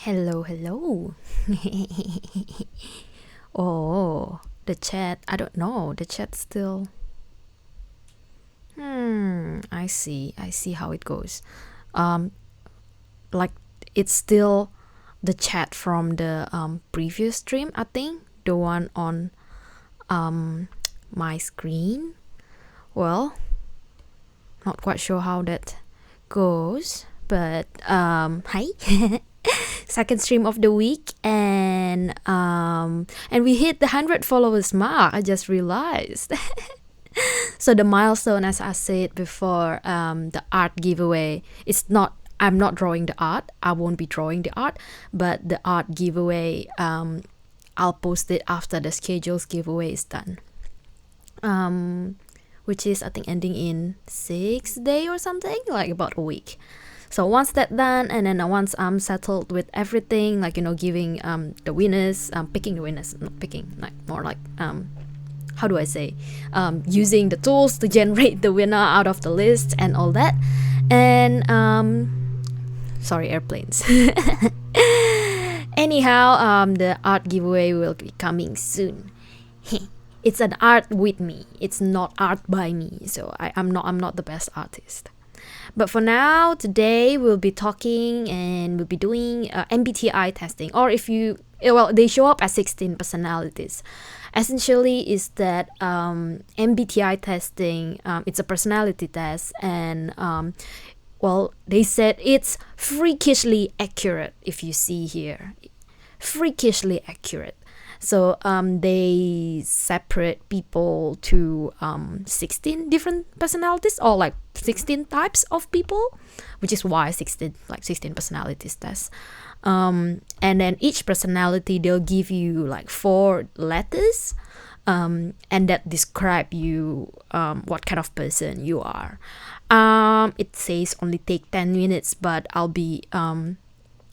Hello. Oh, the chat. I don't know. The chat still. I see how it goes. Like it's still the chat from the previous stream, I think. The one on my screen. Well, not quite sure how that goes, but hi. Second stream of the week, and we hit the 100 followers mark. I just realized. So the milestone, as I said before, the art giveaway, I'm not drawing the art. I won't be drawing the art, but the art giveaway, I'll post it after the schedules giveaway is done. Which is, I think, ending in 6 days or something, like about a week. So once that's done, and then once I'm settled with everything, like, giving the winners, picking the winners, not picking, like more like, how do I say, using the tools to generate the winner out of the list and all that. And, sorry, airplanes. Anyhow, the art giveaway will be coming soon. It's an art with me. It's not art by me. So I'm not the best artist. But for now, today we'll be talking and we'll be doing MBTI testing. Or they show up as 16 personalities. Essentially is that MBTI testing, it's a personality test, and they said it's freakishly accurate. If you see here, freakishly accurate. So they separate people to 16 different personalities, or like 16 types of people, which is why 16 personalities test. And then each personality, they'll give you like 4 letters, and that describe you, what kind of person you are. It says only take 10 minutes, but I'll be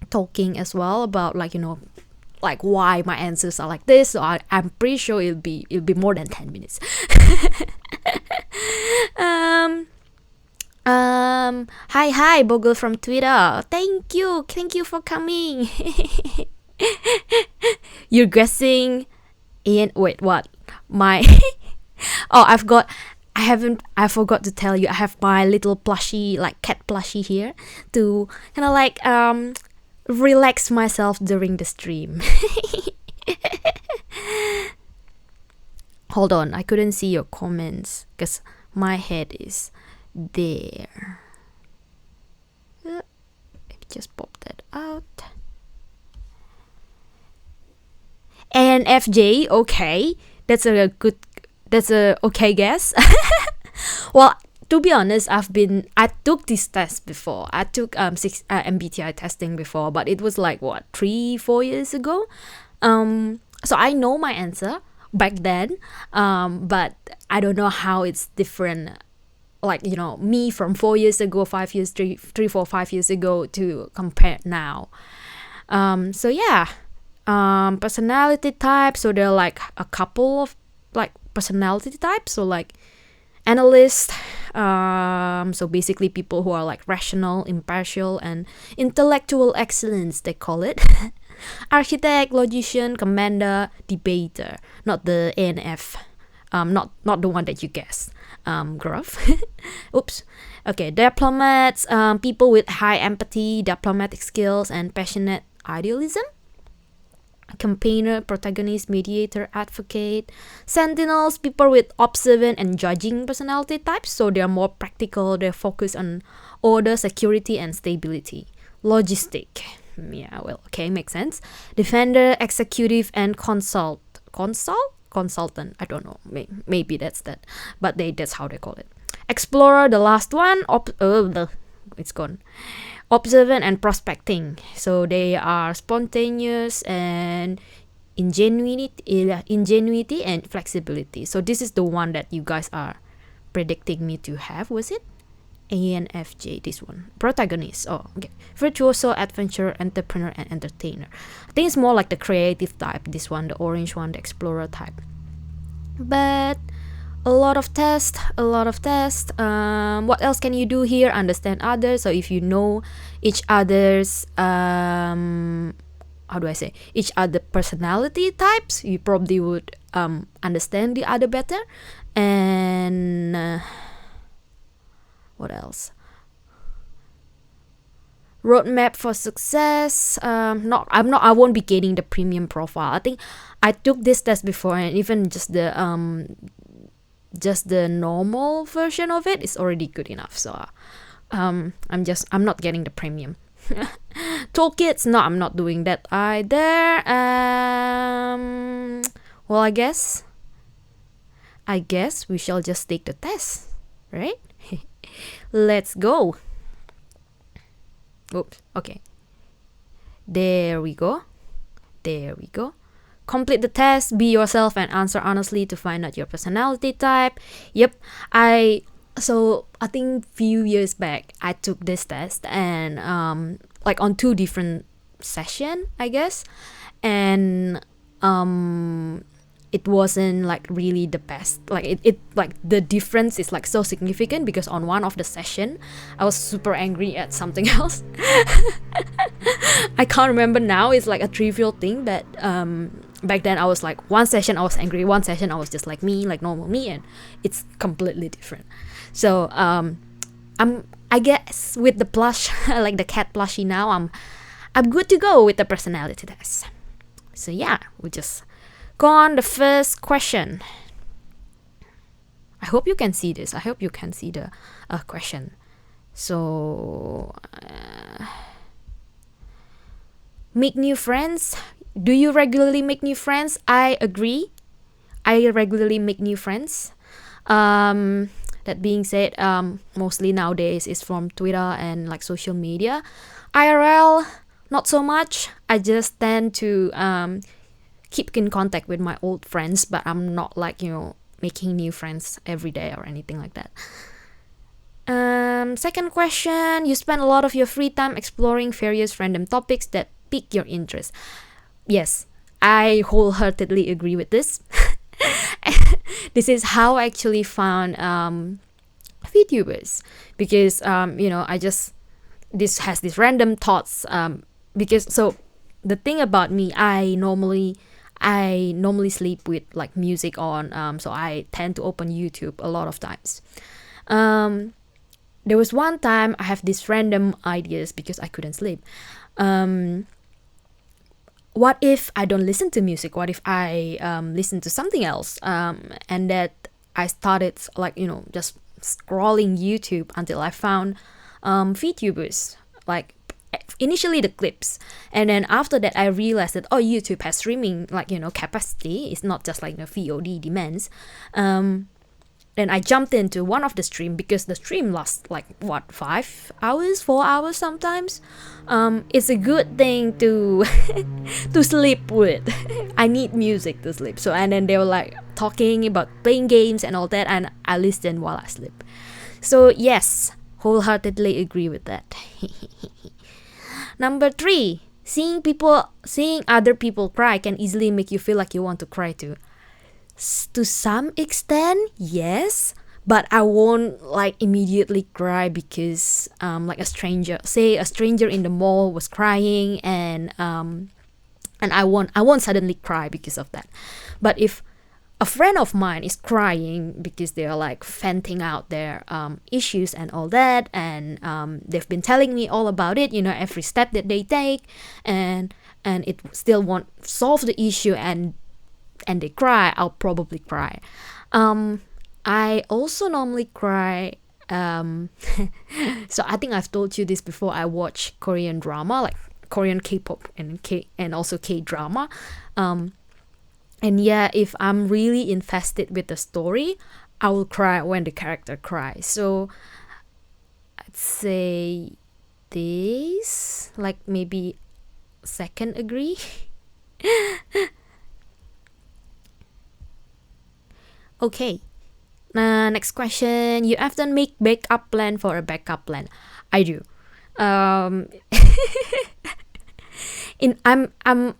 talking as well about like why my answers are like this. So I'm pretty sure it'll be more than 10 minutes. Hi Bogle from Twitter. Thank you for coming. You're guessing in what my I forgot to tell you, I have my little plushie, like cat plushie here, to kind of like relax myself during the stream. Hold on, I couldn't see your comments because my head is there. Let me just pop that out. ANFJ, okay, that's a okay guess. Well, to be honest, I took this test before. I took MBTI testing before, but it was like 3-4 years ago. So I know my answer back then, but I don't know how it's different. Like, me from 4 years ago, 5 years, 3, 4, 5 years ago to compare now. So yeah, personality types. So there are like a couple of like personality types. So like analyst, so basically people who are like rational, impartial, and intellectual excellence, they call it. Architect, logician, commander, debater, not the ANF, not the one that you guessed, Gruff. Oops. Okay, diplomats, people with high empathy, diplomatic skills, and passionate idealism. Campaigner, protagonist, mediator, advocate. Sentinels, people with observant and judging personality types, so they're more practical, they're focused on order, security, and stability. Logistic, yeah, well, okay, makes sense. Defender, executive, and consultant, I don't know, maybe that's that, but that's how they call it. Explorer, the last one, it's gone. Observant and prospecting, so they are spontaneous and ingenuity and flexibility. So this is the one that you guys are predicting me to have. Was it ANFJ? This one, protagonist. Oh, okay. Virtuoso, adventurer, entrepreneur, and entertainer. I think it's more like the creative type. This one, the orange one, the explorer type. But a lot of tests. What else can you do here? Understand others. So if you know each other's how do I say, each other personality types, you probably would understand the other better. And what else? Roadmap for success. I won't be gaining the premium profile. I think I took this test before, and even just the normal version of it is already good enough. So I'm not getting the premium. Toolkits, no, I'm not doing that either. Well, I guess we shall just take the test, right? Let's go. Oops, okay. There we go. Complete the test, be yourself, and answer honestly to find out your personality type. Yep, I think few years back I took this test, and like on 2 different session, I guess, and it wasn't like really the best. Like it like the difference is like so significant, because on one of the session I was super angry at something else. I can't remember now. It's like a trivial thing, but back then I was like, one session I was angry, one session I was just like me, like normal me, and it's completely different. So I guess with the plush, like the cat plushie now, I'm good to go with the personality test. So yeah, we just go on the first question. I hope you can see this. I hope you can see the question. So make new friends. Do you regularly make new friends? I agree. I regularly make new friends. That being said, mostly nowadays is from Twitter and like social media. IRL, not so much. I just tend to keep in contact with my old friends, but I'm not like, making new friends every day or anything like that. Second question, you spend a lot of your free time exploring various random topics that pique your interest. Yes, I wholeheartedly agree with this. This is how I actually found Vtubers, because I just has these random thoughts, because so the thing about me, I normally sleep with like music on, so I tend to open YouTube a lot of times. There was one time I have these random ideas because I couldn't sleep. What if I don't listen to music? What if I listen to something else? And that I started like, just scrolling YouTube until I found VTubers, like initially the clips. And then after that, I realized that, YouTube has streaming, like, capacity. It's not just like the VOD demands. Then I jumped into one of the stream, because the stream lasts like 5 hours, 4 hours sometimes. It's a good thing to to sleep with. I need music to sleep. So, and then they were like talking about playing games and all that, and I listen while I sleep. So yes, wholeheartedly agree with that. Number 3, seeing other people cry can easily make you feel like you want to cry too. To some extent, yes, but I won't like immediately cry because like a stranger in the mall was crying, and I won't suddenly cry because of that. But if a friend of mine is crying because they're like venting out their issues and all that, and they've been telling me all about it, every step that they take, and it still won't solve the issue, and they cry, I'll probably cry. I also normally cry. So I think I've told you this before. I watch Korean drama, like Korean K-pop and also K-drama. And yeah, if I'm really invested with the story, I will cry when the character cries. So I'd say this, like maybe second agree. Okay, next question. You often make backup plan for a backup plan. I do. I'm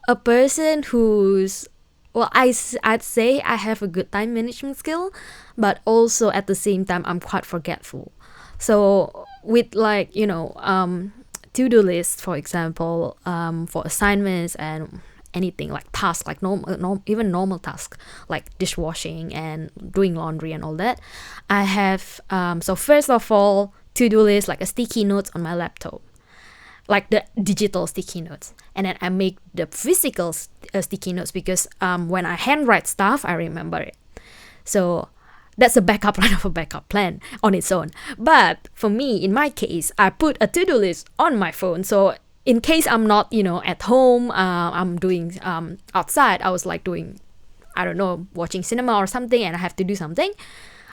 a person who's well, I'd say I have a good time management skill, but also at the same time I'm quite forgetful. So with like, to-do lists, for example, for assignments and anything like tasks, like even normal tasks like dishwashing and doing laundry and all that, I have so first of all, to-do list like a sticky notes on my laptop, like the digital sticky notes, and then I make the physical sticky notes because when I handwrite stuff I remember it. So that's a backup plan of a backup plan on its own. But for me, in my case, I put a to-do list on my phone. So in case I'm not, at home, I'm doing outside, I was like doing, I don't know, watching cinema or something, and I have to do something,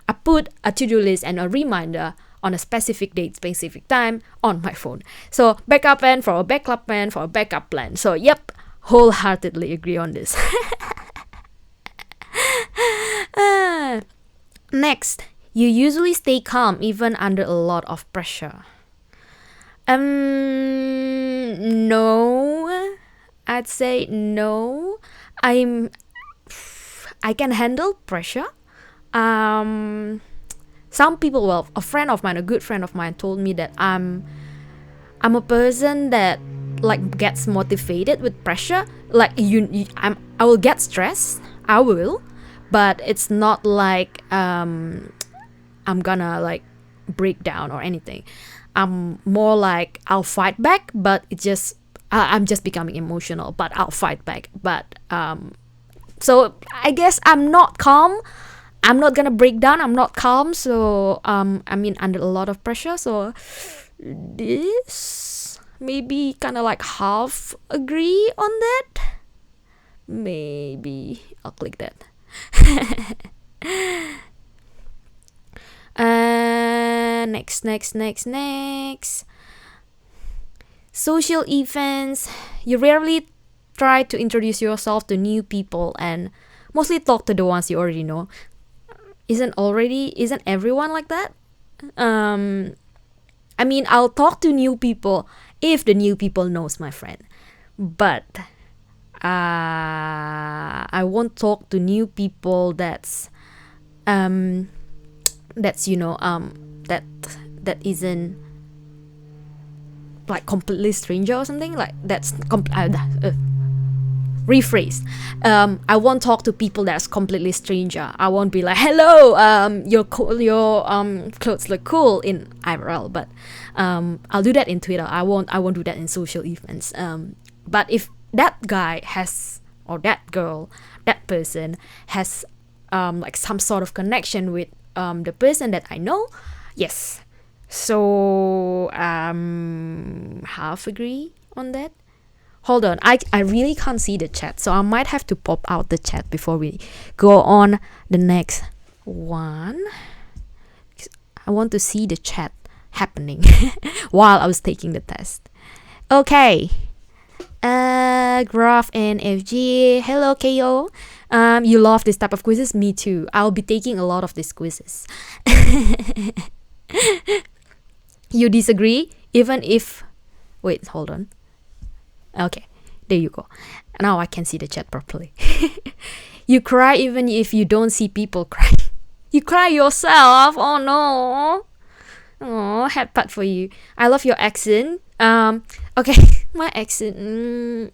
I put a to-do list and a reminder on a specific date, specific time on my phone. So backup plan for a backup plan for a backup plan. So yep, wholeheartedly agree on this. Next, you usually stay calm even under a lot of pressure. No, I'd say no. I can handle pressure. Some people, well, a friend of mine, a good friend of mine, told me that I'm a person that like gets motivated with pressure. Like I will get stressed. I will. But it's not like I'm gonna like break down or anything. I'm more like I'll fight back, but I'm just becoming emotional, but I'll fight back. But so I guess I'm not calm. I'm not gonna break down. I'm not calm. So under a lot of pressure. So this maybe kind of like half agree on that. Maybe I'll click that. Next. Social events. You rarely try to introduce yourself to new people and mostly talk to the ones you already know. Isn't everyone like that? I'll talk to new people if the new people knows my friend, but I won't talk to new people that isn't like completely stranger or something like that's rephrase. I won't talk to people that's completely stranger. I won't be like, hello, your clothes look cool in IRL, but I'll do that in Twitter. I won't do that in social events. But if that guy has, or that girl, that person has like some sort of connection with the person that I know, yes. So half agree on that. Hold on, I really can't see the chat, so I might have to pop out the chat before we go on the next one. I want to see the chat happening while I was taking the test. Okay. Graph and FG. Hello, KO. You love this type of quizzes? Me too. I'll be taking a lot of these quizzes. You disagree? Even if... Wait, hold on. Okay, there you go. Now I can see the chat properly. You cry even if you don't see people cry. You cry yourself? Oh no. Oh, head pat for you. I love your accent. Okay, my accent.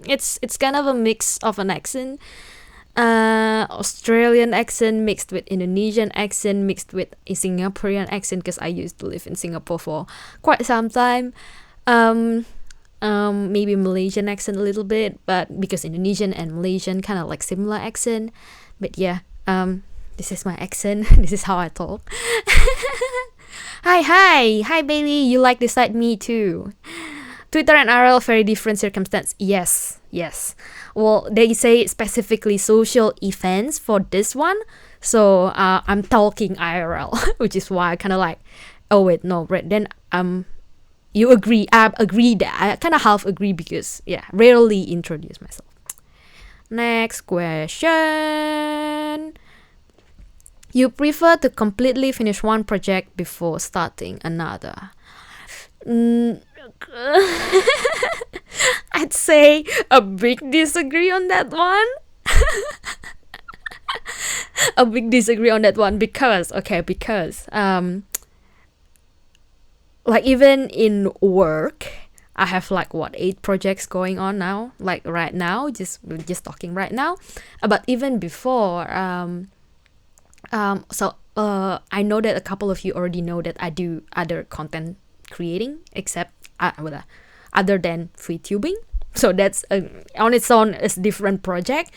It's kind of a mix of an accent. Australian accent mixed with Indonesian accent mixed with a Singaporean accent because I used to live in Singapore for quite some time. Maybe Malaysian accent a little bit, but because Indonesian and Malaysian kind of like similar accent. But yeah, this is my accent. This is how I talk. Hi Bailey, you like this side? Me too. Twitter and RL very different circumstance. Yes. Well, they say specifically social events for this one, so I'm talking IRL, which is why I kind of like, oh wait, no, right then you agree. I agree that I kind of half agree because yeah, rarely introduce myself. Next question. You prefer to completely finish one project before starting another? I'd say a big disagree on that one. A big disagree on that one because like even in work, I have like 8 projects going on now, like right now, we're just talking right now. But even before, I know that a couple of you already know that I do other content creating, except other than VTubing. So that's on its own is different project.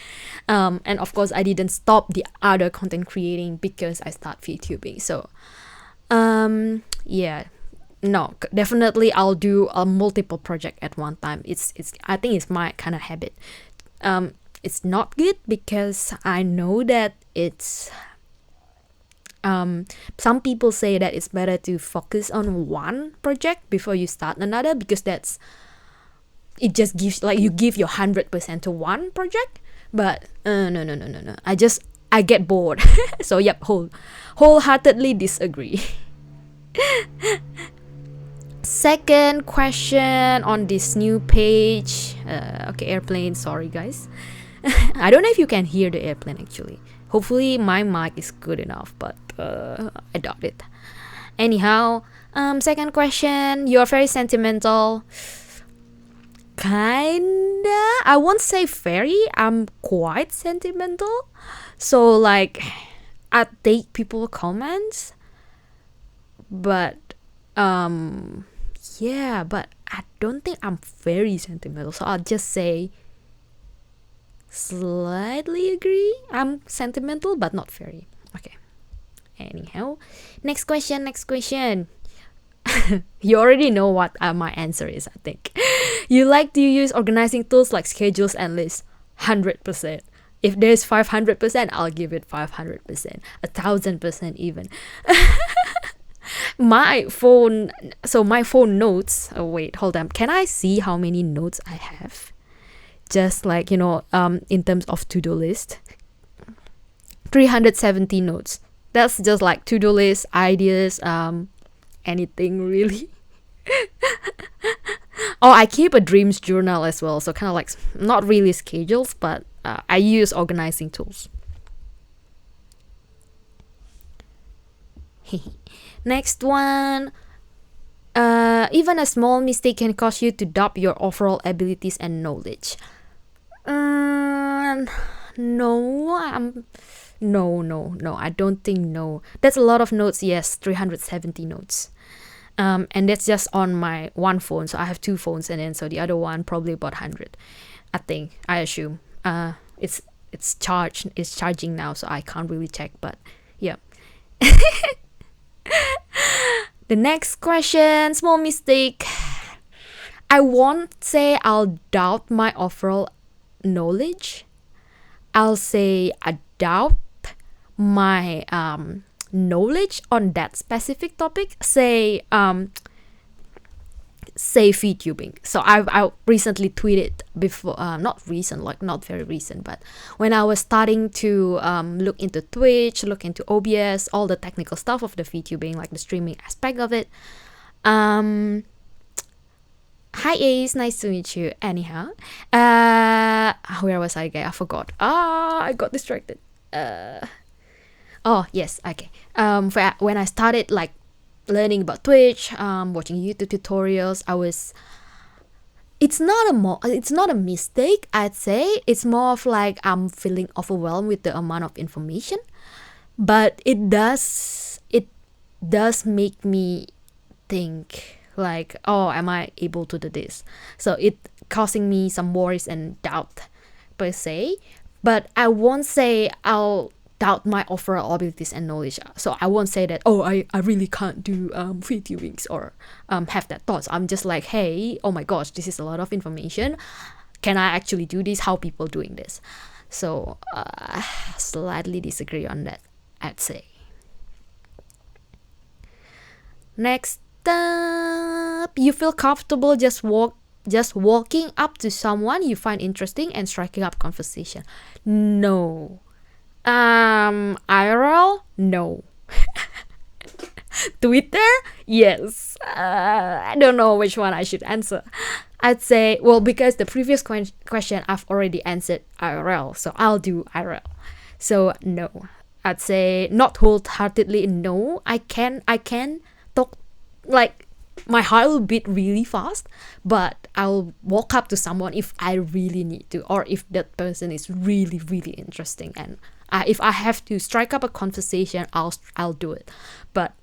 And of course, I didn't stop the other content creating because I start VTubing. So, yeah. No, definitely I'll do a multiple project at one time. I think it's my kind of habit. It's not good because I know that it's some people say that it's better to focus on one project before you start another, because it just gives, like, you give your 100% to one project. But no. I get bored. So yep, wholeheartedly disagree. Second question on this new page. Okay, airplane. Sorry, guys. I don't know if you can hear the airplane actually. Hopefully, my mic is good enough, but I doubt it. Anyhow, second question. You're very sentimental. Kinda. I won't say very. I'm quite sentimental. So, like, I take people's comments, but yeah, but I don't think I'm very sentimental, so I'll just say slightly agree. I'm sentimental, but not very. Okay. Anyhow, next question. You already know what my answer is, I think. You like to use organizing tools like schedules and lists. 100%. If there's 500%, I'll give it 500%. 1,000% even. My phone notes. Oh wait, hold on. Can I see how many notes I have? Just like, in terms of to-do list. 370 notes. That's just like to-do list, ideas, anything really. Oh, I keep a dreams journal as well. So kind of like, not really schedules, but I use organizing tools. Next one. Even a small mistake can cause you to doubt your overall abilities and knowledge. No, I don't think no. That's a lot of notes. Yes, 370 notes. And that's just on my one phone. So I have 2 phones, and then so the other one probably about 100. I assume. It's charging now, so I can't really check. But yeah. The next question, small mistake. I won't say I'll doubt my overall knowledge. I'll say I doubt my knowledge on that specific topic. Say VTubing. So I recently tweeted before, not very recent, but when I was starting to look into Twitch, look into OBS, all the technical stuff of the VTubing, like the streaming aspect of it. Hi Ace, nice to meet you. Anyhow, where was I again? I forgot. I got distracted. Oh yes, okay. When I started like learning about Twitch, watching YouTube tutorials, it's not a mistake, I'd say. It's more of like I'm feeling overwhelmed with the amount of information, but it does make me think like, oh, am I able to do this? So it causing me some worries and doubt per se, but I won't say I'll doubt my overall abilities and knowledge. So I won't say that, oh, I really can't do VTubings or have that thoughts. I'm just like, hey, oh my gosh, this is a lot of information. Can I actually do this? How people doing this? So slightly disagree on that, I'd say. Next up, you feel comfortable just walking up to someone you find interesting and striking up conversation. No. IRL? No. Twitter? Yes. I don't know which one I should answer. I'd say, well, because the previous question I've already answered IRL, so I'll do IRL. So no, I'd say not wholeheartedly no. I can talk, like my heart will beat really fast, but I'll walk up to someone if I really need to, or if that person is really really interesting, and if I have to strike up a conversation, I'll do it. But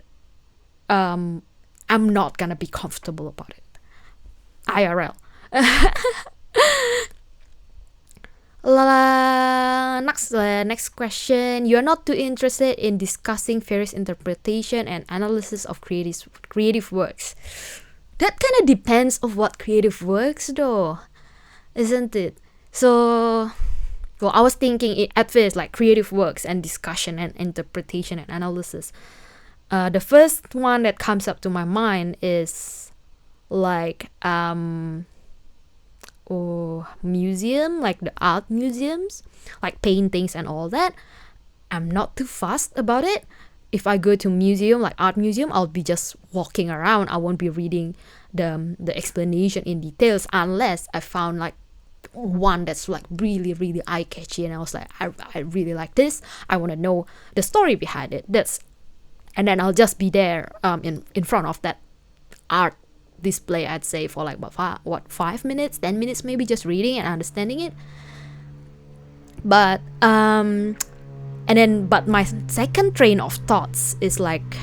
I'm not gonna be comfortable about it. IRL. Next question. You're not too interested in discussing various interpretation and analysis of creative works. That kind of depends of what creative works though, isn't it? So, well, I was thinking at first like creative works and discussion and interpretation and analysis. The first one that comes up to my mind is like museum, like the art museums, like paintings and all that. I'm not too fussed about it. If I go to museum, like art museum, I'll be just walking around. I won't be reading the explanation in details unless I found like one that's like really really eye-catchy and I was like, I really like this. I want to know the story behind it. And then I'll just be there in front of that art display, I'd say, for like 5 minutes, 10 minutes maybe, just reading and understanding it. But but my second train of thoughts is like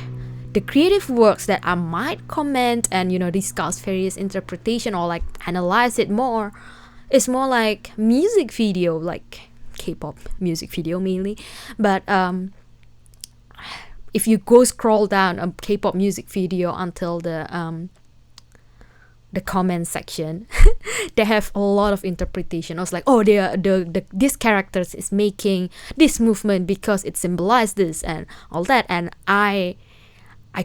the creative works that I might comment and discuss various interpretation or like analyze it more. It's more like music video, like K-pop music video mainly. But if you go scroll down a K-pop music video until the comment section, they have a lot of interpretation. I was like, oh, this characters is making this movement because it symbolized this and all that, and I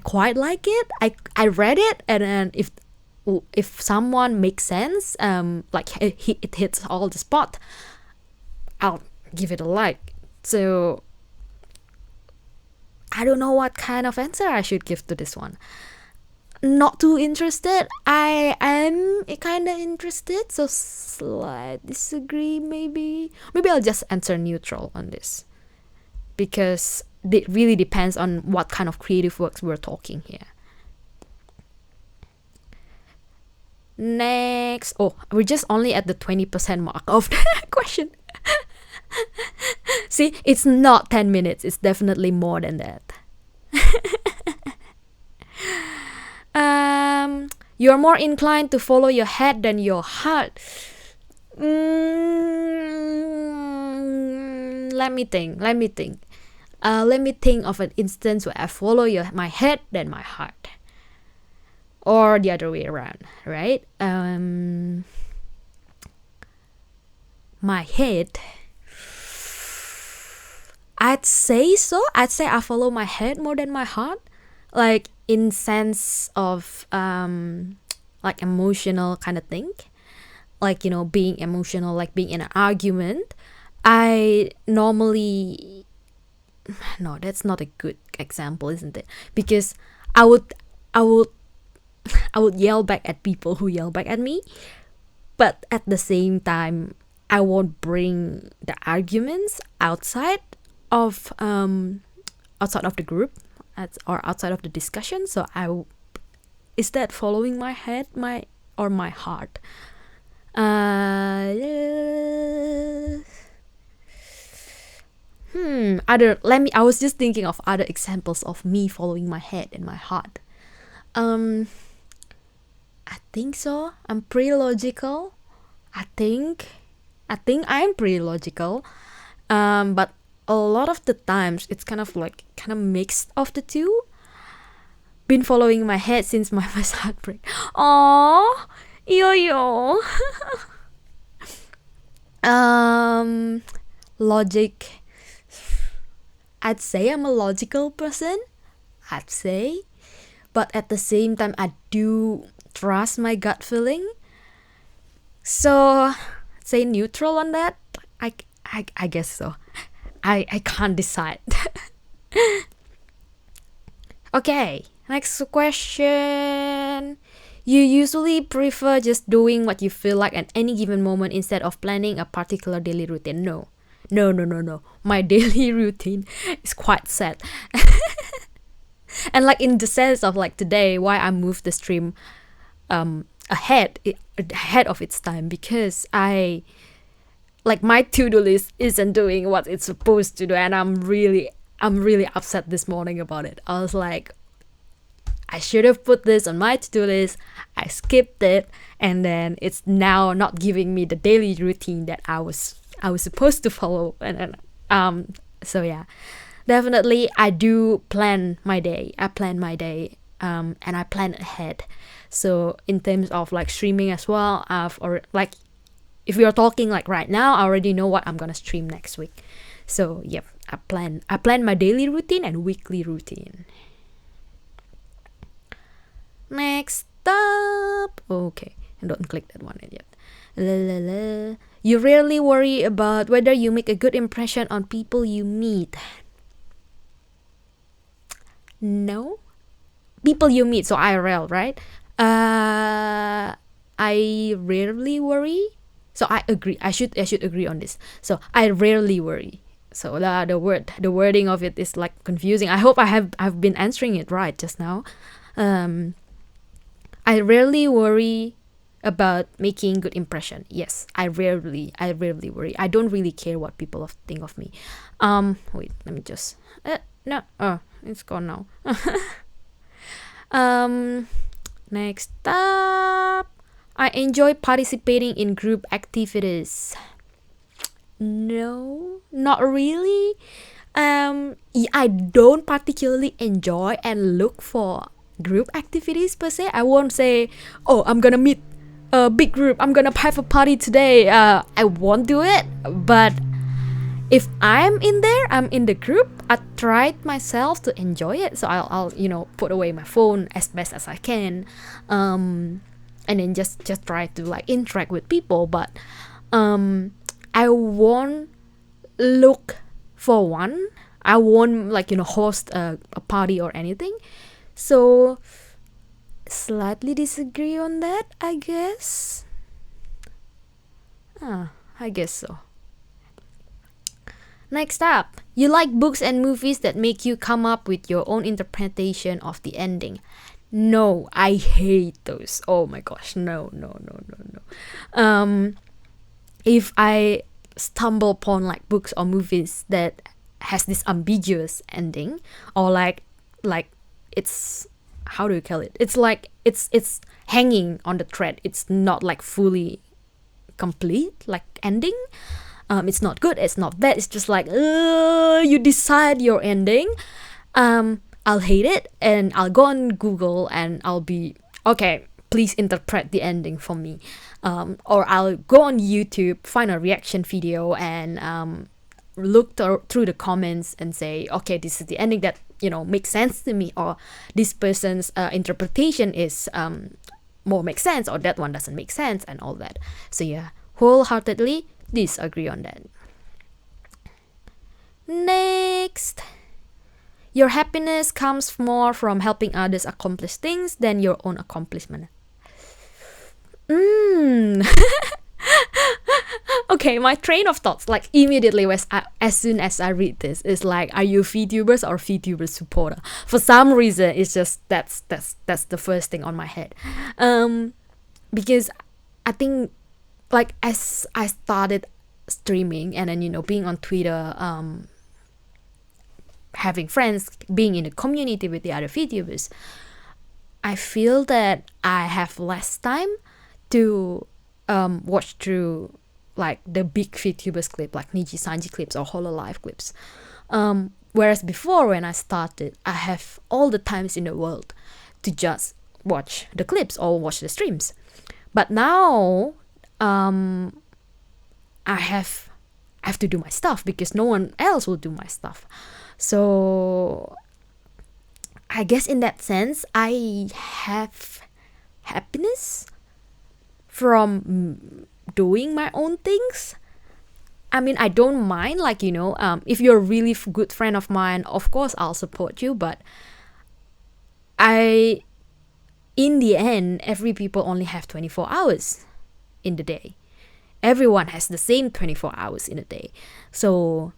quite like it. I read it, and then if someone makes sense, like it hits all the spot, I'll give it a like. So I don't know what kind of answer I should give to this one. Not too interested. I am kind of interested, so slight disagree maybe. Maybe I'll just answer neutral on this, because it really depends on what kind of creative works we're talking here. Next. Oh, we're just only at the 20% mark of the question. See, it's not 10 minutes. It's definitely more than that. You're more inclined to follow your head than your heart. Let me think. Let me think of an instance where I follow my head than my heart, or the other way around, right? My head, I'd say so. I'd say I follow my head more than my heart, like in sense of like emotional kind of thing, like being emotional, like being in an argument. I normally, no, that's not a good example, isn't it? Because I would yell back at people who yell back at me, but at the same time I won't bring the arguments outside of the group or outside of the discussion. So is that following my head, my heart? I was just thinking of other examples of me following my head and my heart. I think so. I'm pretty logical. I think I'm pretty logical. But a lot of the times it's kind of mixed of the two. Been following my head since my first heartbreak. Aww, yo. Logic. I'd say I'm a logical person. I'd say, but at the same time, I do trust my gut feeling. So, say neutral on that. I guess so. I can't decide. Okay, next question. You usually prefer just doing what you feel like at any given moment instead of planning a particular daily routine? No, No. My daily routine is quite sad. And like in the sense of like today, why I moved the stream ahead of its time, because I like my to-do list isn't doing what it's supposed to do, and I'm really upset this morning about it. I was like, I should have put this on my to-do list. I skipped it, and then it's now not giving me the daily routine that I was supposed to follow. And so yeah, definitely I do plan my day. And I plan ahead. So in terms of like streaming as well, like if we are talking like right now, I already know what I'm gonna stream next week. So yep, I plan my daily routine and weekly routine. Next up, okay, don't click that one yet. You rarely worry about whether you make a good impression on people you meet. No, people you meet, so IRL, right? I rarely worry. So I agree. I should agree on this. So I rarely worry. So the wording of it is like confusing. I hope I've been answering it right just now. I rarely worry about making good impression. Yes, I rarely worry. I don't really care what people think of me. Wait, let me just no. Oh, it's gone now. Next up, I enjoy participating in group activities. No, not really. I don't particularly enjoy and look for group activities per se. I won't say, oh, I'm gonna meet a big group, I'm gonna have a party today. I won't do it. But if I'm in there, I'm in the group, I tried myself to enjoy it. So I'll put away my phone as best as I can, and then just try to like interact with people. But I won't look for one. I won't host a party or anything. So slightly disagree on that, I guess. I guess so. Next up, you like books and movies that make you come up with your own interpretation of the ending. No, I hate those. Oh my gosh, no. If I stumble upon like books or movies that has this ambiguous ending, or like it's, how do you call it? It's like it's hanging on the thread. It's not like fully complete like ending. It's not good, it's not bad, it's just like you decide your ending. I'll hate it, and I'll go on Google and I'll be okay, please interpret the ending for me. Or I'll go on YouTube, find a reaction video, and look through the comments and say, okay, this is the ending that makes sense to me, or this person's interpretation is more makes sense, or that one doesn't make sense, and all that. So yeah, wholeheartedly disagree on that. Next, your happiness comes more from helping others accomplish things than your own accomplishment. Okay, my train of thoughts like immediately was as soon as I read this is like, are you Vtubers or Vtuber supporter? For some reason, it's just that's the first thing on my head. Because I think like as I started streaming and then being on Twitter, having friends, being in a community with the other VTubers, I feel that I have less time to watch through like the big VTubers clip, like Niji Sanji clips or Hololive clips. Whereas before, when I started, I have all the times in the world to just watch the clips or watch the streams. But now, I have to do my stuff because no one else will do my stuff. So I guess in that sense, I have happiness from doing my own things. I mean, I don't mind, like, if you're a really good friend of mine, of course I'll support you, but in the end, every people only have 24 hours in the day. everyone has the same 24 hours in a day. So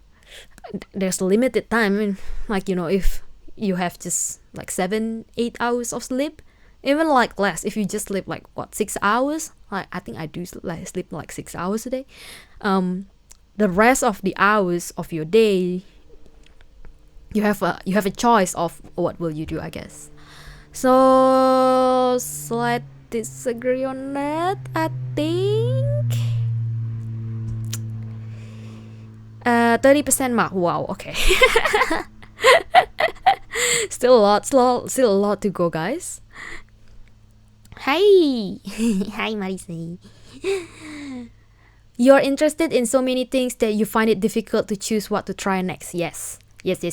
there's a limited time. I mean, like, if you have just like 7-8 hours of sleep, even like less, if you just sleep like 6 hours, like I think I do sleep like 6 hours a day, the rest of the hours of your day, you have a choice of what will you do, I guess. So slight disagree on that, I think. 30% mark. Wow, okay. Still a lot to go, guys. Hi. Hi, Marisi. You're interested in so many things that you find it difficult to choose what to try next. Yes. I've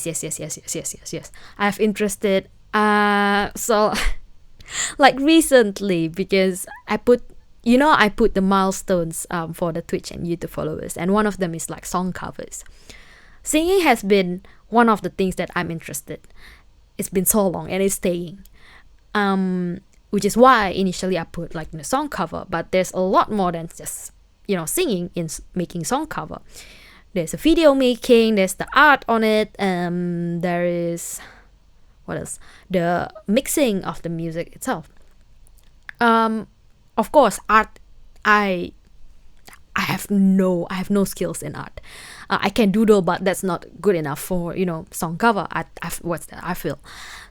interested so like recently, because I put the milestones for the Twitch and YouTube followers, and one of them is like song covers. Singing has been one of the things that I'm interested. It's been so long and it's staying, which is why initially I put like the song cover. But there's a lot more than just singing in making song cover. There's a video making, there's the art on it, there is what else, the mixing of the music itself. Of course, art, I have no skills in art. I can doodle, but that's not good enough for song cover. I feel.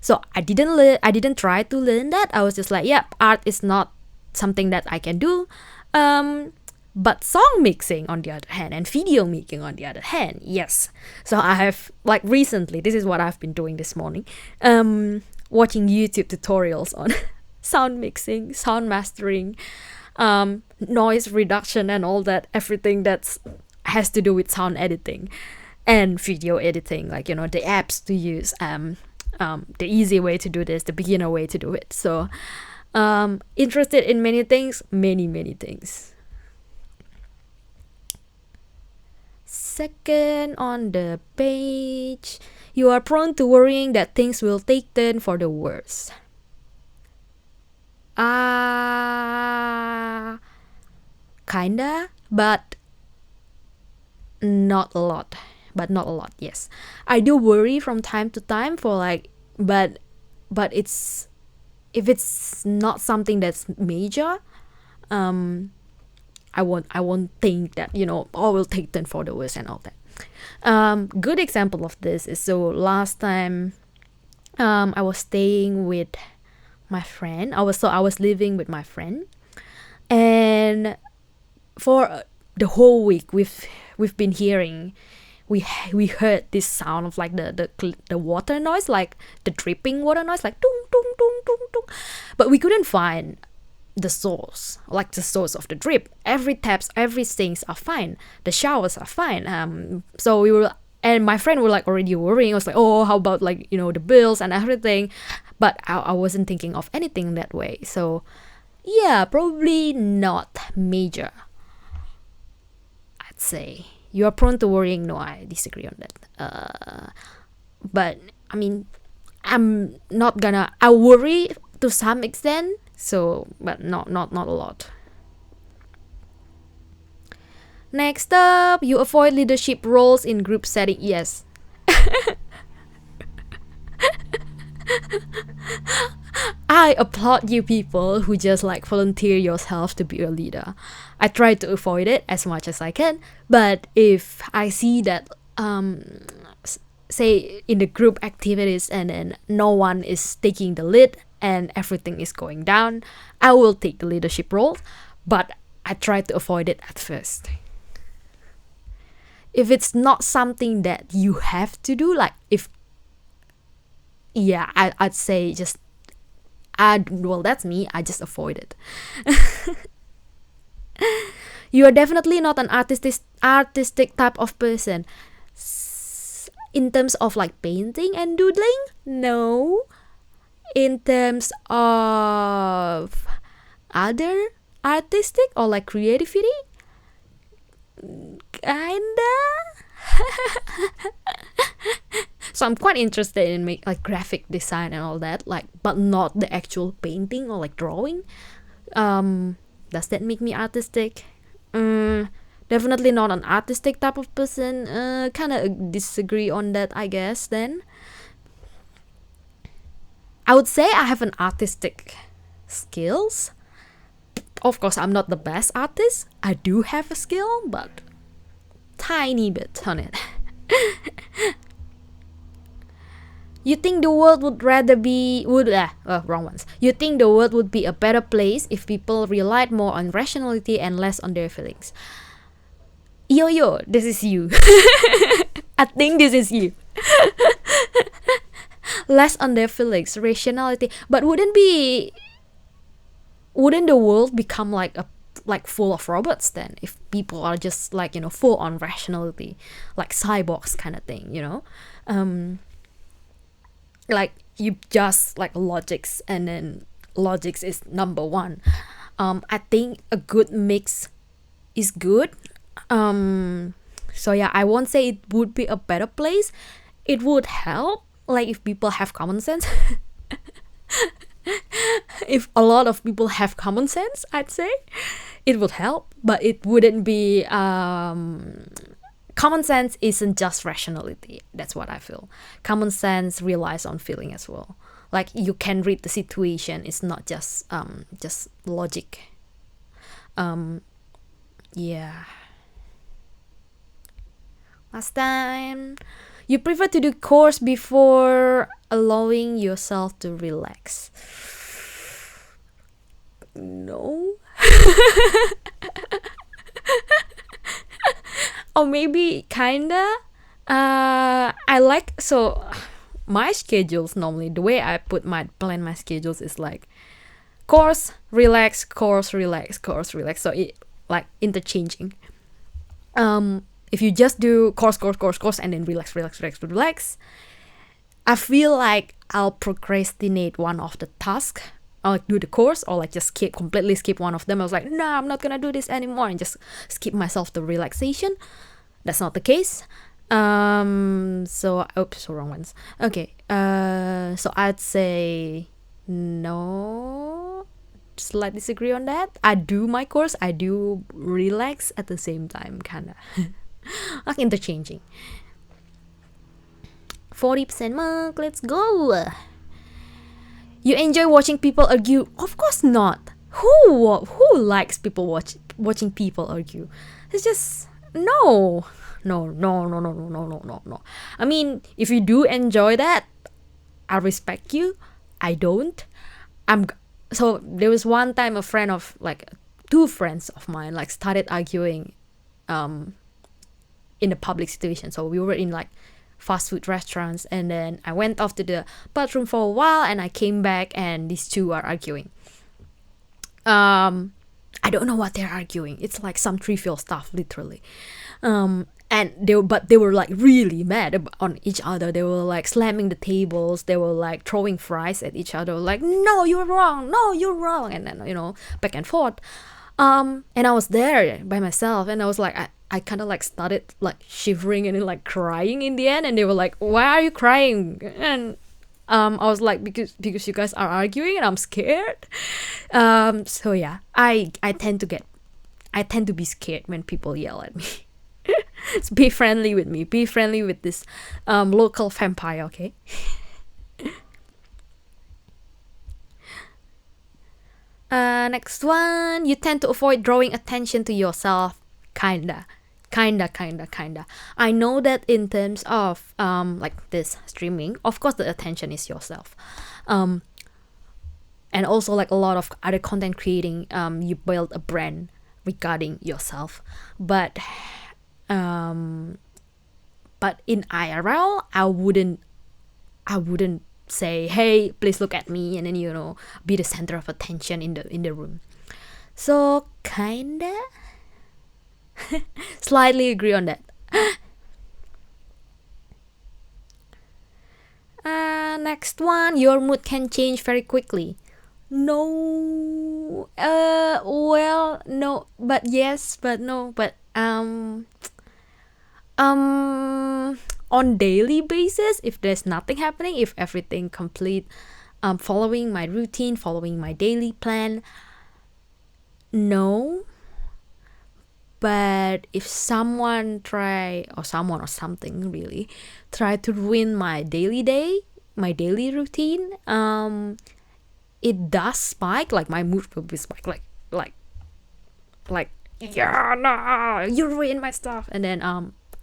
So I didn't try to learn that. I was just like, art is not something that I can do. But song mixing on the other hand, and video making on the other hand, yes. So I have, like, recently, this is what I've been doing this morning, watching YouTube tutorials on sound mixing, sound mastering, noise reduction, and all that, everything that has to do with sound editing and video editing, like, the apps to use, the easy way to do this, the beginner way to do it. So interested in many things, many things. Second on the page, you are prone to worrying that things will take turn for the worse. Kinda, but not a lot. Yes, I do worry from time to time for like, but it's, if it's not something that's major, I won't think that we'll take turn for the worse and all that. Good example of this is, so last time I was staying with my friend. I was living with my friend, and for the whole week we've been hearing, we heard this sound of like the water noise, like the dripping water noise, like tung tung tung tung tung, but we couldn't find the source of the drip. Every taps, every sinks are fine, the showers are fine. So we were, and my friend were like already worrying. I was like, oh, how about like the bills and everything, but I wasn't thinking of anything that way. So yeah, probably not major, I'd say. You are prone to worrying. No, I disagree on that. But I mean, I worry to some extent. So, but not a lot. Next up, you avoid leadership roles in group setting. Yes. I applaud you people who just like volunteer yourself to be a leader. I try to avoid it as much as I can, but if I see that say in the group activities and then no one is taking the lead and everything is going down, I will take the leadership role, but I try to avoid it at first. If it's not something that you have to do, like if, I'd say just, well, that's me, I just avoid it. You are definitely not an artistic type of person. In terms of like painting and doodling, no. In terms of other artistic or like creativity, kinda. So I'm quite interested in like graphic design and all that, like, but not the actual painting or like drawing. Does that make me artistic? Definitely not an artistic type of person. Kind of disagree on that, I guess. Then I would say I have an artistic skills. Of course, I'm not the best artist. I do have a skill, but tiny bit on it. You think the world would rather be wrong ones. You think the world would be a better place if people relied more on rationality and less on their feelings? Yo, this is you. I think this is you. Less on their feelings, rationality. But wouldn't the world become like full of robots then, if people are just like, full on rationality, like cyborgs kind of thing, like you just like logics, and then logics is number one. I think a good mix is good. So yeah, I won't say it would be a better place. It would help, like, if people have common sense. If a lot of people have common sense, I'd say it would help, but it wouldn't be common sense isn't just rationality. That's what I feel. Common sense relies on feeling as well. Like, you can read the situation. It's not just logic. Yeah. Last time, you prefer to do chores before allowing yourself to relax? No. Or maybe kinda. I like, so my schedules normally, the way I plan my schedules is like course, relax, course, relax, course, relax. So it like interchanging. If you just do course, and then relax, I feel like I'll procrastinate one of the tasks. I'll like do the course, or like just completely skip one of them. I was like, no, I'm not gonna do this anymore, and just skip myself the relaxation. That's not the case. So wrong ones. Okay. So I'd say no. Slight disagree on that. I do my course, I do relax at the same time, kinda. Like interchanging. 40% mark, let's go. You enjoy watching people argue? Of course not. Who likes people watching people argue? It's just no. I mean, if you do enjoy that, I respect you. I don't. So there was one time a friend of like two friends of mine like started arguing in a public situation. So we were in like fast food restaurants, and then I went off to the bathroom for a while, and I came back and these two are arguing. I don't know what they're arguing. It's like some trivial stuff, literally. And they were like really mad on each other. They were like slamming the tables. They were like throwing fries at each other, like, no, you're wrong, and then back and forth. And I was there by myself, and I was like, I kind of like started like shivering and then like crying in the end, and they were like, why are you crying? And I was like, because you guys are arguing and I'm scared. So yeah, I tend to be scared when people yell at me. So be friendly with me. Be friendly with this local vampire, okay? Next one. You tend to avoid drawing attention to yourself. Kinda. I know that in terms of like this streaming, of course the attention is yourself. And also like a lot of other content creating, you build a brand regarding yourself. But in IRL, I wouldn't say, hey, please look at me, and then be the center of attention in the room. So kinda slightly agree on that. Next one, your mood can change very quickly. No. Well, no, but yes, but no, but on daily basis, if there's nothing happening, if everything complete, following my routine, following my daily plan, no. But if someone or something really try to ruin my daily routine, it does spike. Like my mood will be spike. Like yeah, no, you ruined my stuff. And then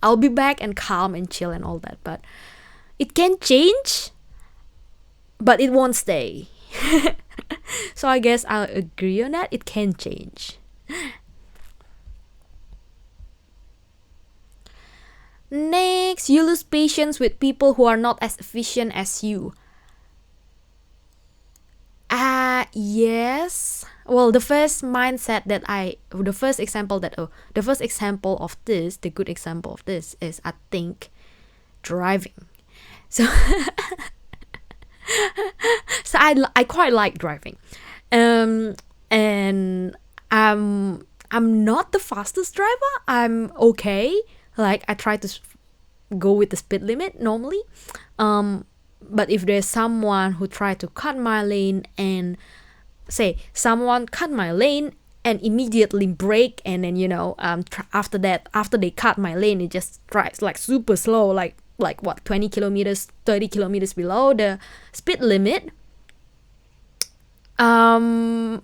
I'll be back and calm and chill and all that. But it can change, but it won't stay. So I guess I'll agree on that. It can change. Next, you lose patience with people who are not as efficient as you. Yes. Well, the first example of this, the good example of this is, I think, driving. So I quite like driving, and I'm not the fastest driver. I'm okay. Like I try to go with the speed limit normally. But if there's someone who try to cut my lane, and say someone cut my lane and immediately brake, and then after they cut my lane, it just drives like super slow, like what, 20 kilometers, 30 kilometers below the speed limit. I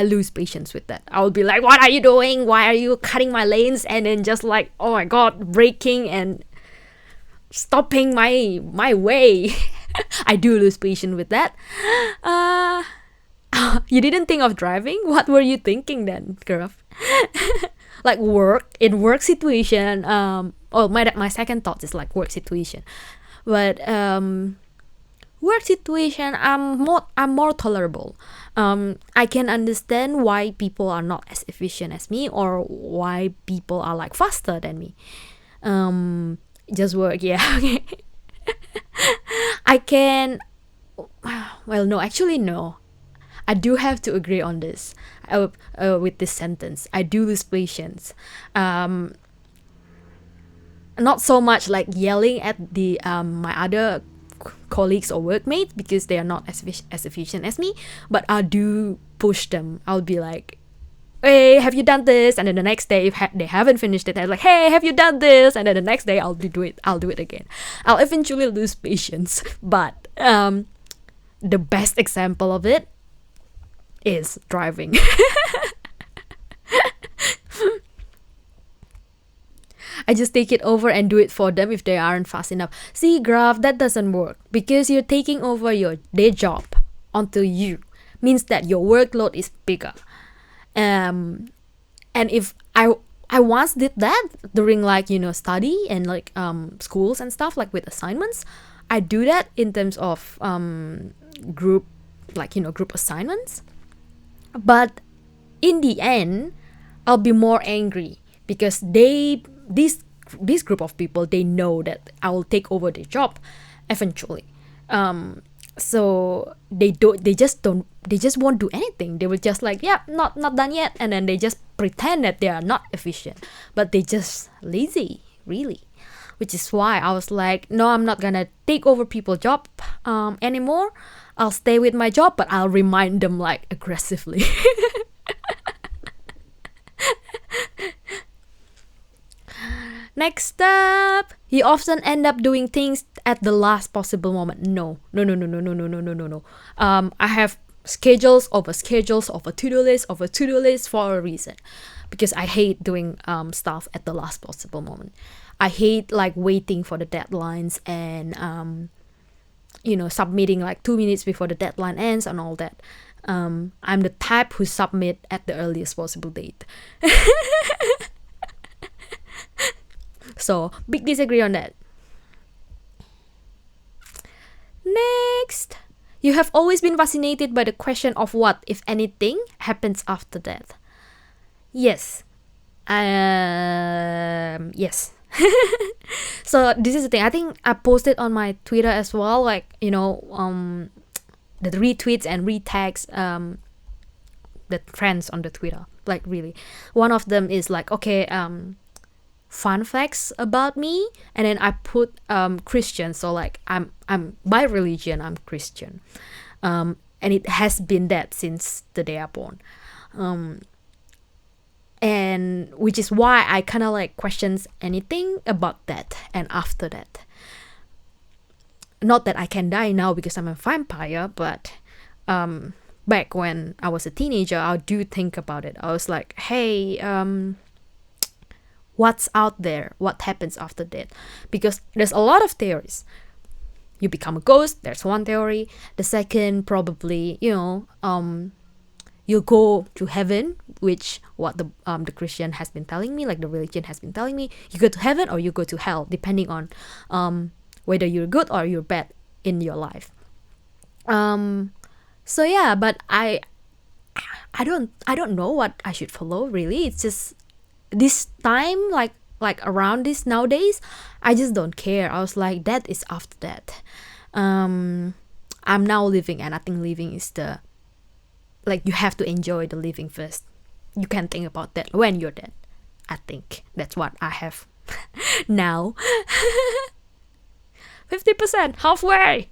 lose patience with that. I will be like, what are you doing? Why are you cutting my lanes? And then just like, oh my god, braking and stopping my way. I do lose patience with that. You didn't think of driving? What were you thinking then, girl? Like work situation. My second thought is like work situation. But work situation, I'm more tolerable. I can understand why people are not as efficient as me, or why people are like faster than me. Just work, yeah. Okay. I can. Well, no, actually, no. I do have to agree on this. With this sentence, I do lose patience. Not so much like yelling at the my other colleagues or workmates because they are not as efficient as me, but I do push them. I'll be like, hey, have you done this? And then the next day, if they haven't finished it, I'm like, hey, have you done this? And then the next day, I'll do it again. I'll eventually lose patience. But the best example of it is driving. I just take it over and do it for them if they aren't fast enough. See, Graph, that doesn't work because you're taking over their job onto you. Means that your workload is bigger. And if I once did that during like study and like schools and stuff, like with assignments, I do that in terms of group assignments. But in the end, I'll be more angry because this group of people, they know that I will take over their job eventually. So they just won't do anything. They will just like, yeah, not done yet, and then they just pretend that they are not efficient, but they just lazy, really. Which is why I was like, no, I'm not gonna take over people's job anymore. I'll stay with my job, but I'll remind them like aggressively. Next up, you often end up doing things at the last possible moment. No. I have schedules over to-do list for a reason, because I hate doing stuff at the last possible moment. I hate like waiting for the deadlines and submitting like 2 minutes before the deadline ends and all that. I'm the type who submit at the earliest possible date. So, big disagree on that. Next, you have always been fascinated by the question of what, if anything, happens after death. Yes. Yes. So, this is the thing. I think I posted on my Twitter as well, like, the retweets and retags, the trends on the Twitter. Like, really. One of them is like, okay, fun facts about me, and then I put Christian, so like I'm by religion I'm Christian, and it has been that since the day I'm born. And which is why I kind of like questions anything about that and after that. Not that I can die now because I'm a vampire, but back when I was a teenager, I do think about it. I was like, hey, what's out there? What happens after that? Because there's a lot of theories. You become a ghost, there's one theory. The second, probably, you go to heaven, which what the Christian has been telling me, like the religion has been telling me. You go to heaven or you go to hell, depending on whether you're good or you're bad in your life. So yeah, but I don't know what I should follow really. It's just this time, like around this nowadays, I just don't care. I was like, that is after that. I'm now living, and I think living is the, like, you have to enjoy the living first. You can think about that when you're dead. I think that's what I have now. 50%, halfway.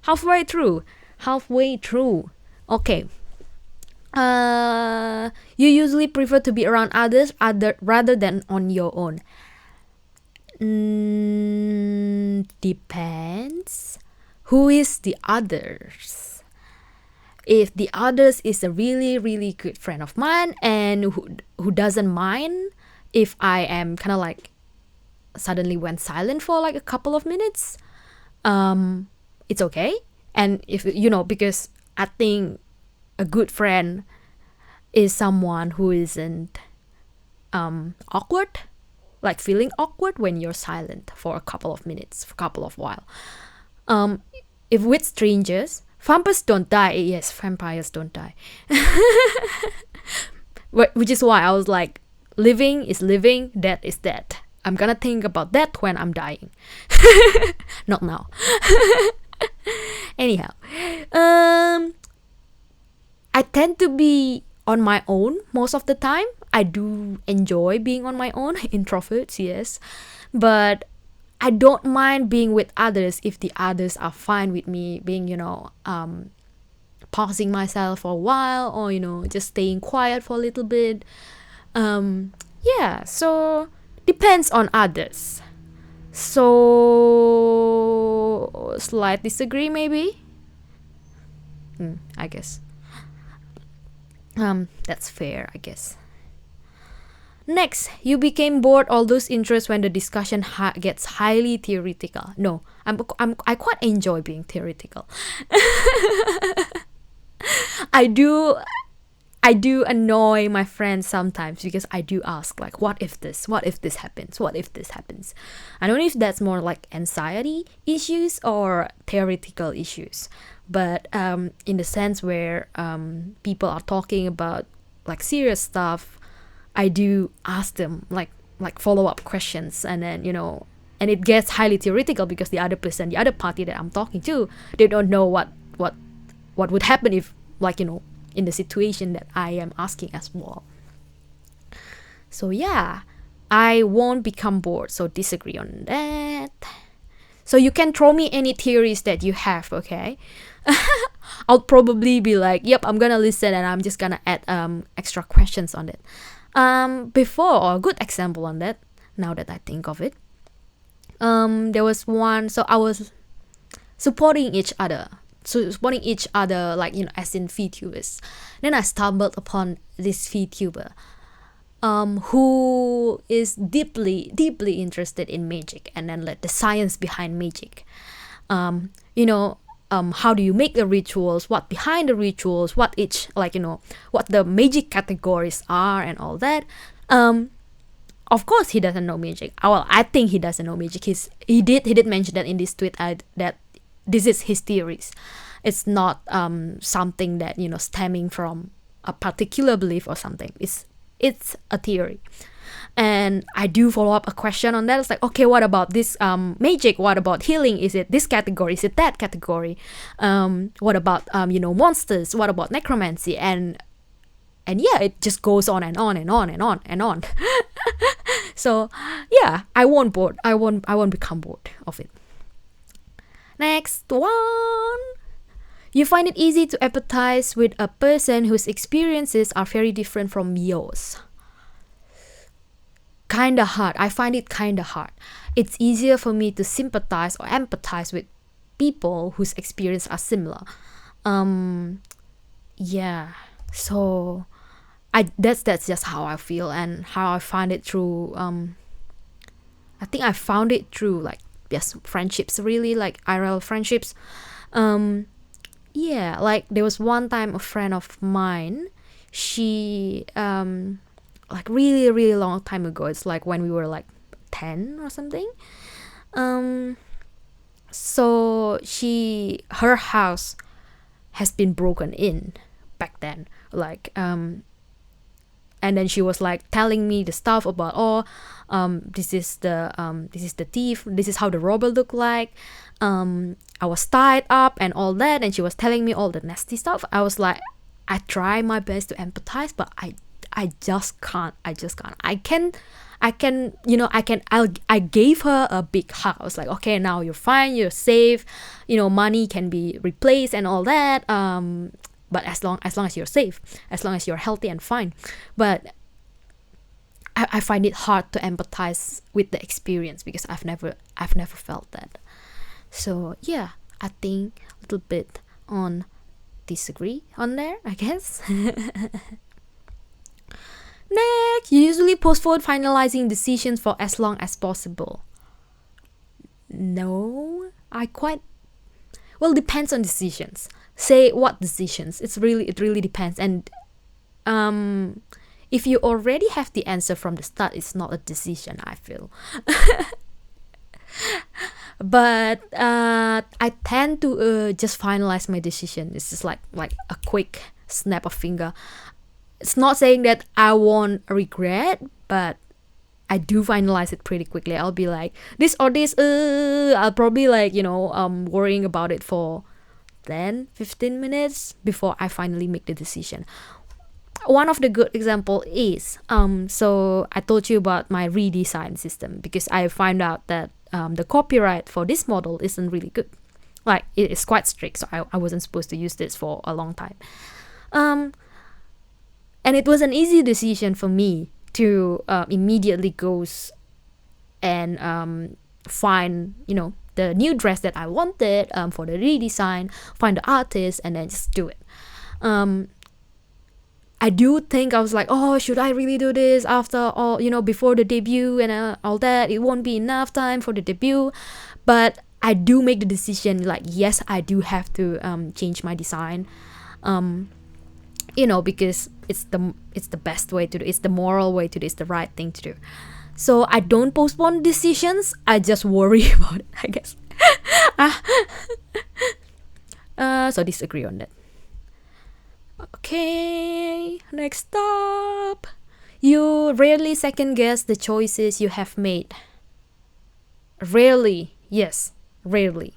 halfway through. Okay. You usually prefer to be around others rather than on your own. Depends. Who is the others? If the others is a really, really good friend of mine and who doesn't mind if I am kind of like suddenly went silent for like a couple of minutes, it's okay. And if because I think a good friend is someone who isn't awkward, like feeling awkward when you're silent for a couple of minutes, for a couple of while. If with strangers, vampires don't die. Yes, vampires don't die. Which is why I was like, living is living, dead is dead. I'm gonna think about that when I'm dying. Not now. Anyhow, I tend to be on my own most of the time. I do enjoy being on my own. Introverts, yes. But I don't mind being with others if the others are fine with me being, pausing myself for a while, or, just staying quiet for a little bit. Yeah, so depends on others. So slight disagree maybe. I guess. That's fair, I guess. Next, you became bored or lose interest when the discussion gets highly theoretical. No, I quite enjoy being theoretical. I do annoy my friends sometimes because I do ask, like, what if this happens? What if this happens? I don't know if that's more like anxiety issues or theoretical issues, but in the sense where people are talking about like serious stuff, I do ask them like follow-up questions, and then and it gets highly theoretical because the other person, the other party that I'm talking to, they don't know what would happen if, like, in the situation that I am asking as well. So yeah, I won't become bored, so disagree on that. So you can throw me any theories that you have, okay? I'll probably be like, yep, I'm gonna listen, and I'm just gonna add extra questions on it. Before, a good example on that, now that I think of it, there was one, so I was supporting each other, like, as in Vtubers. Then I stumbled upon this Vtuber who is deeply interested in magic, and then like the science behind magic. How do you make the rituals, what behind the rituals, what each, like, what the magic categories are and all that. Of course he doesn't know magic. Well, I think he doesn't know magic. He did mention that in this tweet, that this is his theories. It's not something that stemming from a particular belief or something. It's a theory. And I do follow up a question on that. It's like, okay, what about this magic? What about healing? Is it this category? Is it that category? What about monsters? What about necromancy? And yeah, it just goes on and on and on and on and on. So yeah, I won't become bored of it. Next one. You find it easy to empathize with a person whose experiences are very different from yours. Kinda hard. I find it kinda hard. It's easier for me to sympathize or empathize with people whose experiences are similar. Yeah. So that's just how I feel and how I find it through I think I found it through like friendships, really, like IRL friendships. Yeah, like there was one time a friend of mine, she like really long time ago, it's like when we were like 10 or something. So her house has been broken in back then, like and then she was like telling me the stuff about this is the thief, this is how the robber looked like, I was tied up and all that, and she was telling me all the nasty stuff. I was like, I try my best to empathize, but I just can't. I gave her a big hug. I was like, okay, now you're fine, you're safe, money can be replaced and all that, but as long as you're safe, as long as you're healthy and fine. But I find it hard to empathize with the experience because I've never felt that. So yeah, I think a little bit on disagree on there, I guess. Next, you usually postpone finalizing decisions for as long as possible. No, depends on decisions. Say what decisions? It really depends. And if you already have the answer from the start, it's not a decision, I feel. But I tend to just finalize my decision. It's just like a quick snap of finger. It's not saying that I won't regret, but I do finalize it pretty quickly. I'll be like, this or this, I'll probably like, worrying about it for 10-15 minutes before I finally make the decision. One of the good example is, so I told you about my redesign system because I found out that the copyright for this model isn't really good. Like, it is quite strict, so I wasn't supposed to use this for a long time. And it was an easy decision for me to immediately go and find, the new dress that I wanted for the redesign, find the artist, and then just do it. I do think I was like, should I really do this after all, before the debut and all that? It won't be enough time for the debut. But I do make the decision, like, yes, I do have to change my design. Because it's the best way to do it. It's the moral way to do it. It's the right thing to do. So I don't postpone decisions. I just worry about it, I guess. So disagree on that. Okay, next up. You rarely second guess the choices you have made. Rarely, yes, rarely,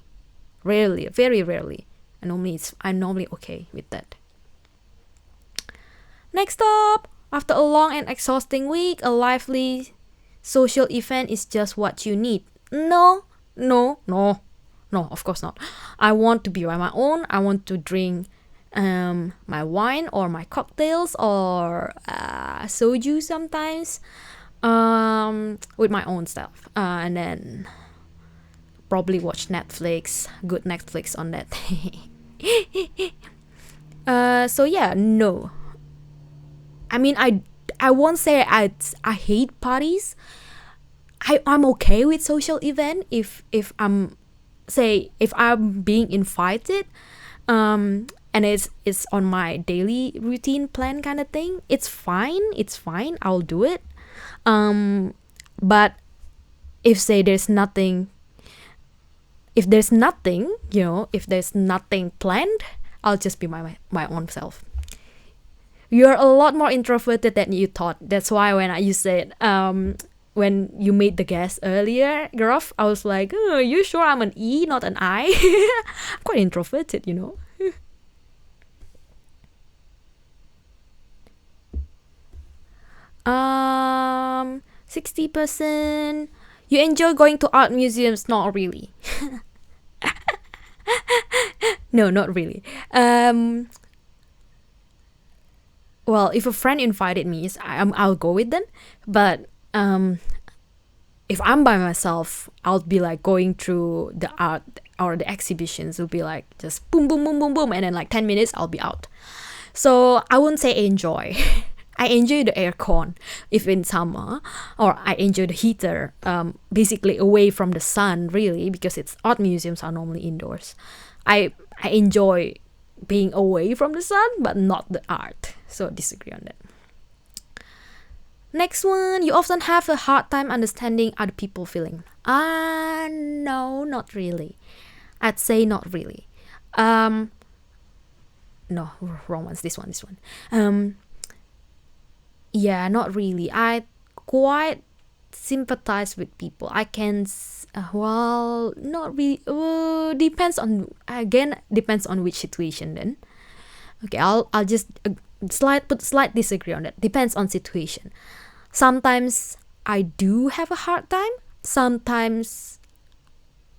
very rarely. I'm normally okay with that. Next up, after a long and exhausting week, a lively social event is just what you need. No, of course not. I want to be on my own. I want to drink my wine or my cocktails or soju sometimes with my own stuff, and then probably watch Netflix, good Netflix on that. So yeah, no. I mean, I won't say I hate parties. I'm okay with social event if I'm being invited, and it's on my daily routine plan kind of thing. It's fine. I'll do it. But if there's nothing planned, I'll just be my own self. You're a lot more introverted than you thought. That's why when you said when you made the guess earlier, Gruff, I was like, you sure I'm an E, not an I? I'm quite introverted, 60%. You enjoy going to art museums? Not really. No, not really. Well, if a friend invited me, I'll go with them. But if I'm by myself, I'll be like going through the art or the exhibitions. Will be like just boom, boom, boom, boom, boom, and then like 10 minutes, I'll be out. So I wouldn't say enjoy. I enjoy the aircon if in summer, or I enjoy the heater, basically away from the sun, really, because art museums are normally indoors. I enjoy being away from the sun, but not the art. So disagree on that. Next one, you often have a hard time understanding other people's feeling. No, not really. I'd say not really. No, wrong ones. This one. Yeah, not really. I quite sympathize with people. I can, not really. Depends on which situation then. Okay, I'll just slight disagree on that. Depends on situation. Sometimes I do have a hard time. Sometimes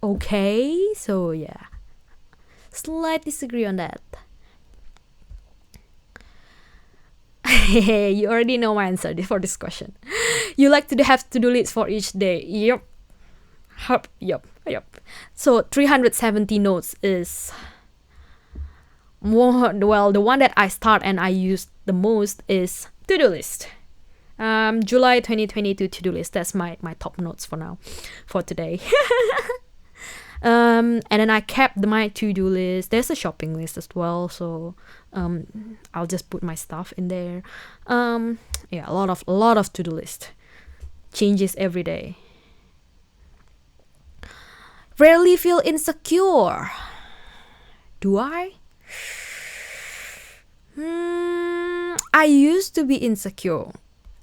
okay. So yeah, slight disagree on that. You already know my answer for this question. You like to have to-do lists for each day. Yep. So 370 notes is more, well, the one that I start and I use the most is to-do list. July 2022 to-do list. That's my top notes for now, for today. And then I kept my to-do list. There's a shopping list as well, so I'll just put my stuff in there. Yeah, a lot of to-do list. Changes every day. Rarely feel insecure. Do I? I used to be insecure.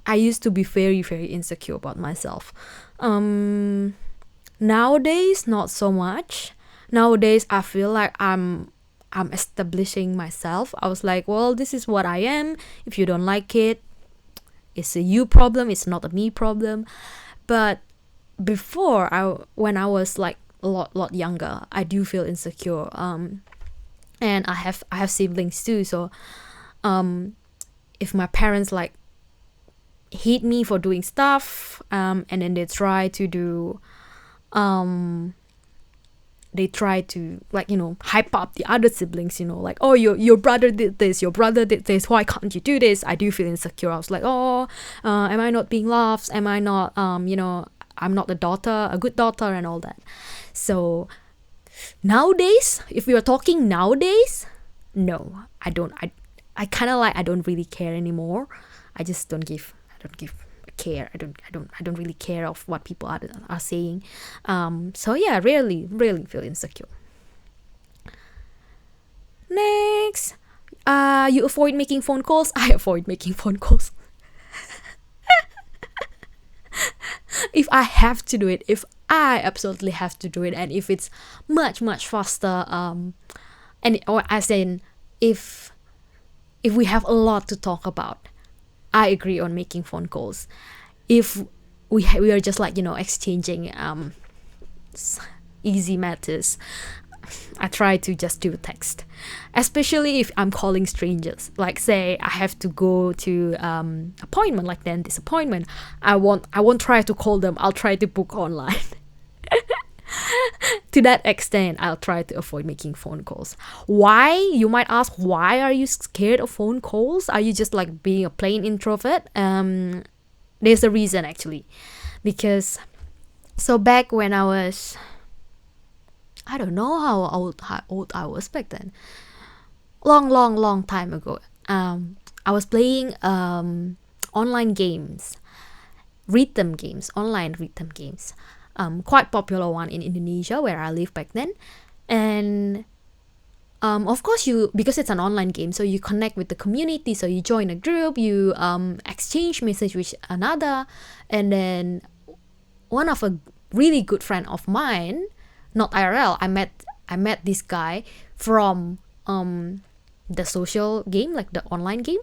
I used to be very, very insecure about myself. Nowadays, not so much. Nowadays, I feel like I'm establishing myself. I was like, well, this is what I am. If you don't like it, it's a you problem. It's not a me problem. But before, when I was like a lot younger, I do feel insecure. And I have siblings too. So, if my parents like hate me for doing stuff, and then they try to like, hype up the other siblings, like, oh, your brother did this, why can't you do this? I do feel insecure. I was like, am I not being loved? Am I not, I'm not a good daughter and all that. So nowadays, if we are talking nowadays, no, I don't. I kind of like, I don't really care anymore. I just don't give care. I don't really care of what people are saying. So yeah, rarely feel insecure. Next, you avoid making phone calls. I avoid making phone calls. If I have to do it, if I absolutely have to do it, and if it's much faster, or as in if we have a lot to talk about, I agree on making phone calls. If we are just like, exchanging easy matters, I try to just do text. Especially if I'm calling strangers. Like, say I have to go to appointment, like dentist appointment. I won't try to call them. I'll try to book online. To that extent, I'll try to avoid making phone calls. Why? You might ask, why are you scared of phone calls? Are you just like being a plain introvert? There's a reason, actually. Because, so back when I was, I don't know how old I was back then. Long time ago. I was playing online games. Online rhythm games. Quite popular one in Indonesia where I lived back then. And of course, because it's an online game, so you connect with the community. So you join a group, you exchange message with another, and then one of a really good friend of mine, not IRL, I met this guy from the social game, like the online game.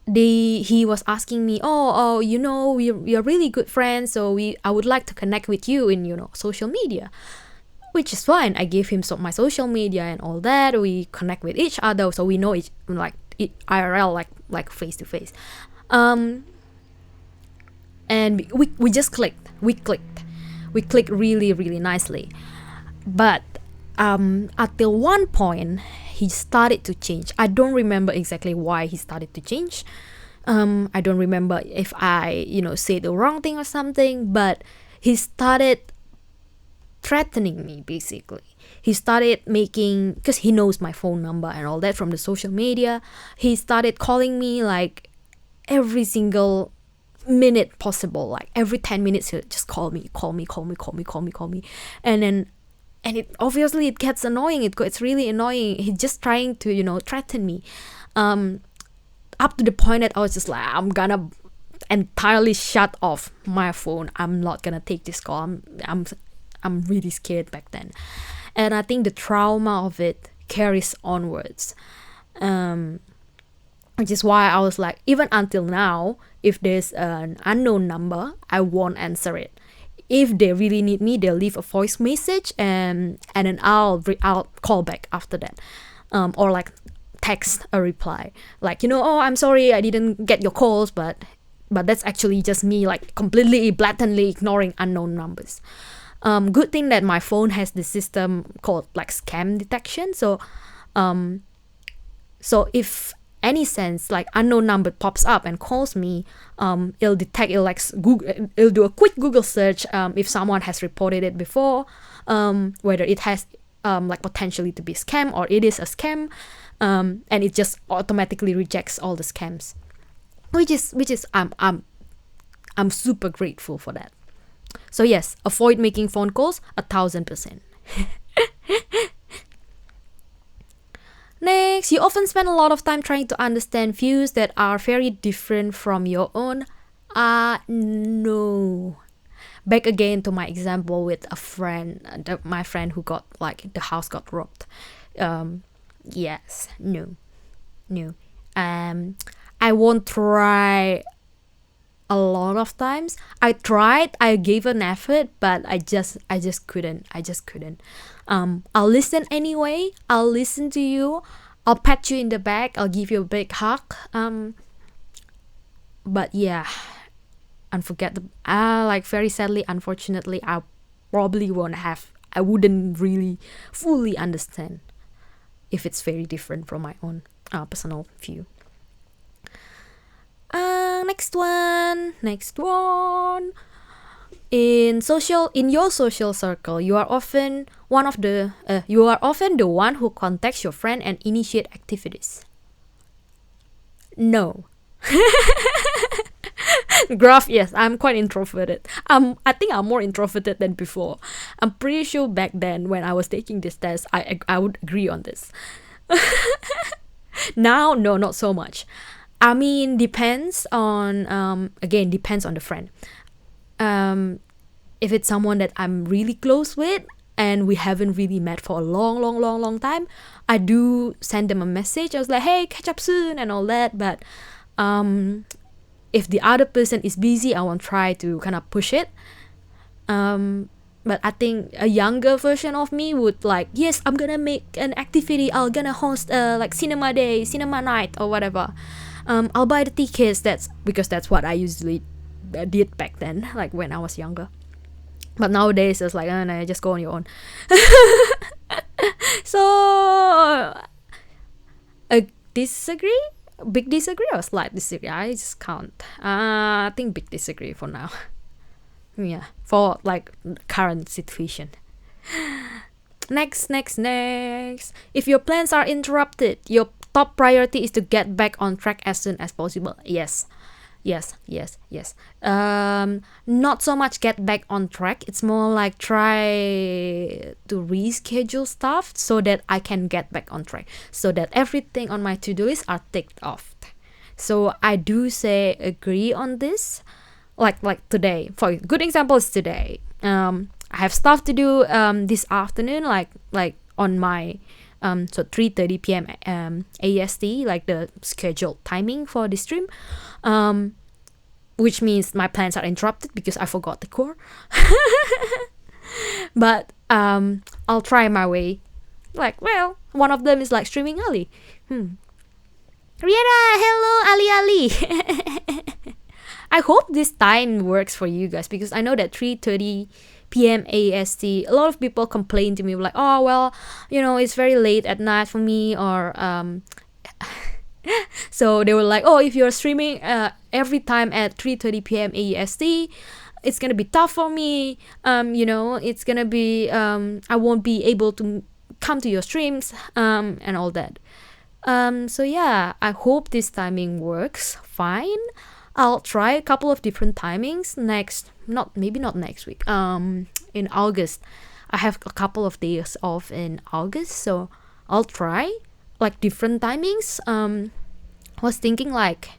He was asking me, we are really good friends, so I would like to connect with you in social media. which is fine. I gave him my social media and all that. We connect with each other, so we know each IRL, like face to face. And we just clicked. We clicked really, really nicely. But until one point, he started to change. I don't remember exactly why he started to change. I don't remember if I, say the wrong thing or something, but he started threatening me, basically. He started because he knows my phone number and all that from the social media. He started calling me like every single minute possible, like every 10 minutes he'll just call me. And it obviously it gets annoying. It's really annoying. He's just trying to, threaten me. Up to the point that I was just like, I'm gonna entirely shut off my phone. I'm not gonna take this call. I'm really scared back then. And I think the trauma of it carries onwards. Which is why I was like, even until now, if there's an unknown number, I won't answer it. If they really need me, they'll leave a voice message and then I'll call back after that. Or like text a reply. Like, oh, I'm sorry I didn't get your calls, but that's actually just me like completely blatantly ignoring unknown numbers. Good thing that my phone has this system called like scam detection. So if any sense like unknown number pops up and calls me, it'll do a quick Google search if someone has reported it before, whether it has like potentially to be a scam or it is a scam, and it just automatically rejects all the scams, which is I'm super grateful for that. So yes, avoid making phone calls 1,000%. Next, you often spend a lot of time trying to understand views that are very different from your own. No. Back again to my example with a friend, my friend who got the house got robbed. Yes, no. I won't try a lot of times. I tried, I gave an effort, but I just couldn't. I'll listen anyway. I'll listen to you. I'll pat you in the back. I'll give you a big hug. But yeah, unforgettable. Very sadly, unfortunately, I wouldn't really fully understand if it's very different from my own personal view. Next one. In your social circle, you are often the one who contacts your friend and initiate activities. No. Graph, yes, I'm quite introverted. I think I'm more introverted than before. I'm pretty sure back then when I was taking this test, I would agree on this. Now, no, not so much. I mean, depends on the friend. If it's someone that I'm really close with and we haven't really met for a long time, I do send them a message. I was like, hey, catch up soon and all that. But if the other person is busy, I won't try to kind of push it. But I think a younger version of me would yes, I'm gonna make an activity. I'm gonna host cinema day, cinema night or whatever. I'll buy the tickets. That's what I usually did back then, when I was younger. But nowadays it's no, just go on your own. So a big disagree or slight disagree, I just can't. I think big disagree for now. Yeah, for current situation. Next. If your plans are interrupted, your top priority is to get back on track as soon as possible. Yes. Not so much get back on track. It's more try to reschedule stuff so that I can get back on track, so that everything on my to-do list are ticked off. So I do agree on this. Like today, for a good example is today. I have stuff to do this afternoon, on my 3:30 p.m. AST, the scheduled timing for the stream, which means my plans are interrupted because I forgot the core. But I'll try my way. Like, well, one of them is like streaming early. Riera, hello, Ali. I hope this time works for you guys, because I know that 3:30 p.m. AST, a lot of people complain to me like, oh, well, it's very late at night for me, or so they were like, oh, if you're streaming every time at 3:30 p.m. AST, it's gonna be tough for me. It's gonna be I won't be able to come to your streams and all that. So yeah, I hope this timing works fine. I'll try a couple of different timings maybe not next week. In August, I have a couple of days off in August, so I'll try like different timings. Was thinking like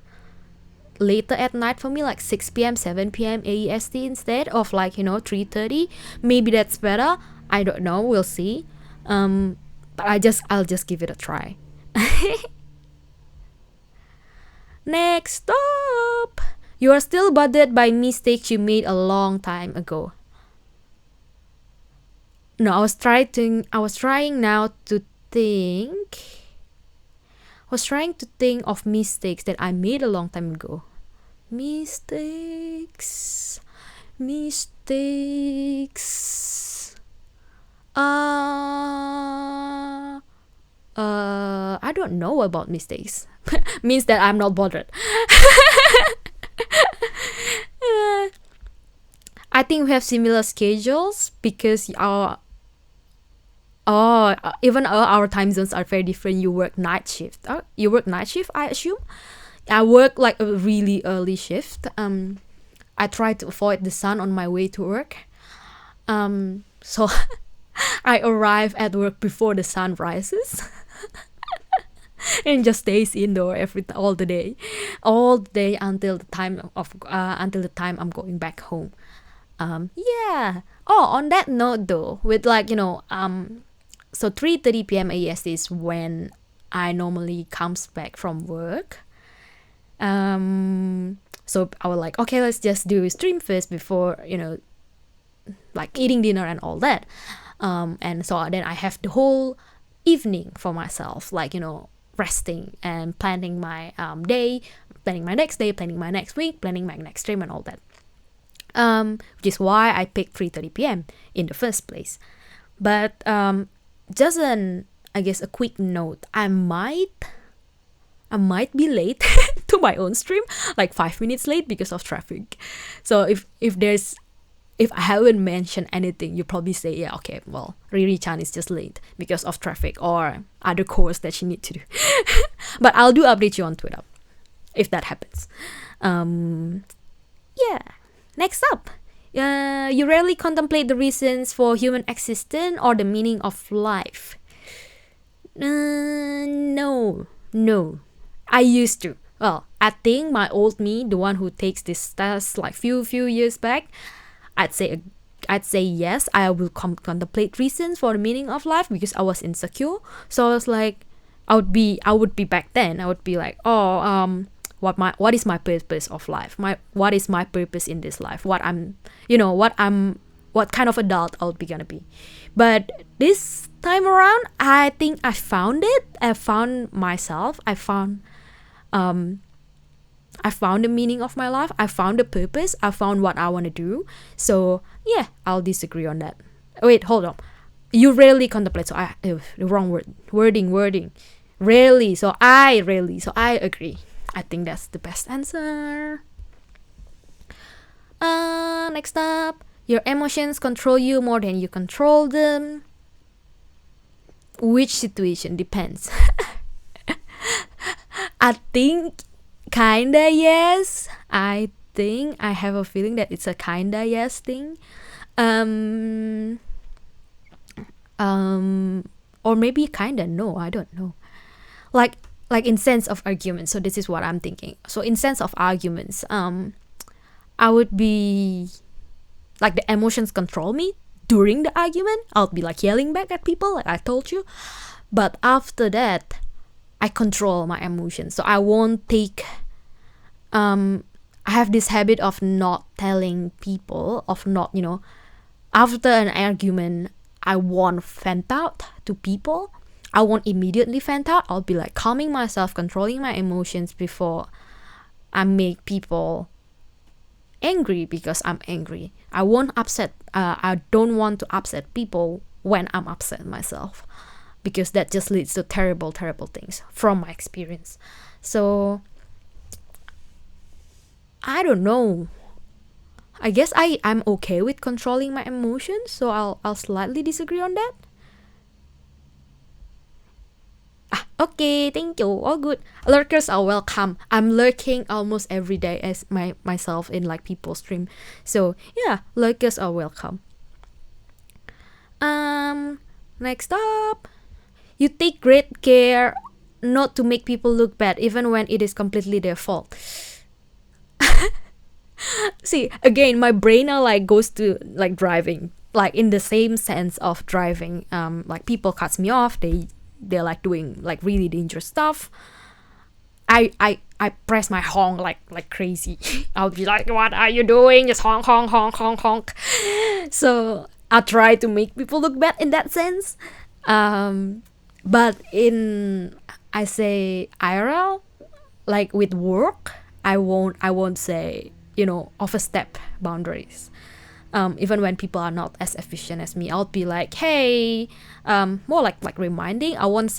later at night for me, like 6 p.m. 7 p.m. AEST instead of like 3:30. Maybe that's better. I don't know, we'll see. But I'll just give it a try. Next up, you are still bothered by mistakes you made a long time ago. No, I was trying now to think. I was trying to think of mistakes that I made a long time ago. Mistakes. I don't know about mistakes. Means that I'm not bothered. I think we have similar schedules because even our time zones are very different. You work night shift. You work night shift, I assume. I work like a really early shift. I try to avoid the sun on my way to work. So I arrive at work before the sun rises. And just stays indoor all the day until the time I'm going back home. Yeah. Oh, on that note though, with like so 3:30 p.m. AEST is when I normally comes back from work. So I was like, okay, let's just do a stream first before like eating dinner and all that. And so then I have the whole evening for myself, like resting and planning my day, planning my next day, planning my next week, planning my next stream and all that. Which is why I picked 3:30 p.m. in the first place. But just a quick note, I might be late to my own stream, like 5 minutes late because of traffic. So if I haven't mentioned anything, you probably say, yeah, okay, well, Riri-chan is just late because of traffic or other course that she needs to do. But I'll do update you on Twitter if that happens. Yeah. Next up, you rarely contemplate the reasons for human existence or the meaning of life. No. I used to. Well, I think my old me, the one who takes this test like few years back, I'd say yes, I will contemplate reasons for the meaning of life because I was insecure. So I was like, I would be back then. I would be like, what is my purpose of life? What is my purpose in this life? What kind of adult I would be gonna be. But this time around, I think I found it. I found myself. I found the meaning of my life. I found the purpose. I found what I want to do. So yeah, I'll disagree on that. Wait, hold on. You rarely contemplate. So the wrong wording. Rarely. So I agree. I think that's the best answer. Next up, your emotions control you more than you control them. Which situation depends. I think kinda yes. I think I have a feeling that it's a kinda yes thing. Or maybe kinda no, I don't know. Like in sense of arguments. So this is what I'm thinking. So in sense of arguments, I would be like the emotions control me during the argument. I'll be like yelling back at people like I told you. But after that, I control my emotions. So I won't take I have this habit of not telling people, of not after an argument, I won't vent out to people. I won't immediately vent out. I'll be like calming myself, controlling my emotions before I make people angry because I'm angry. I won't upset. I don't want to upset people when I'm upset myself, because that just leads to terrible, terrible things from my experience. So I don't know. I guess I'm okay with controlling my emotions, so I'll slightly disagree on that. Okay, thank you. All good. Lurkers are welcome. I'm lurking almost every day as myself in like people's stream. So yeah, lurkers are welcome. Next up, you take great care not to make people look bad, even when it is completely their fault. See, again, my brain now like goes to like driving, like in the same sense of driving. Like people cuts me off, they're like doing like really dangerous stuff. I press my honk like crazy. I'll be like, what are you doing? Just honk, honk, honk, honk, honk. So I try to make people look bad in that sense. But I say IRL, like with work, I won't say, overstep boundaries. Even when people are not as efficient as me, I'll be like, hey, more like reminding. I won't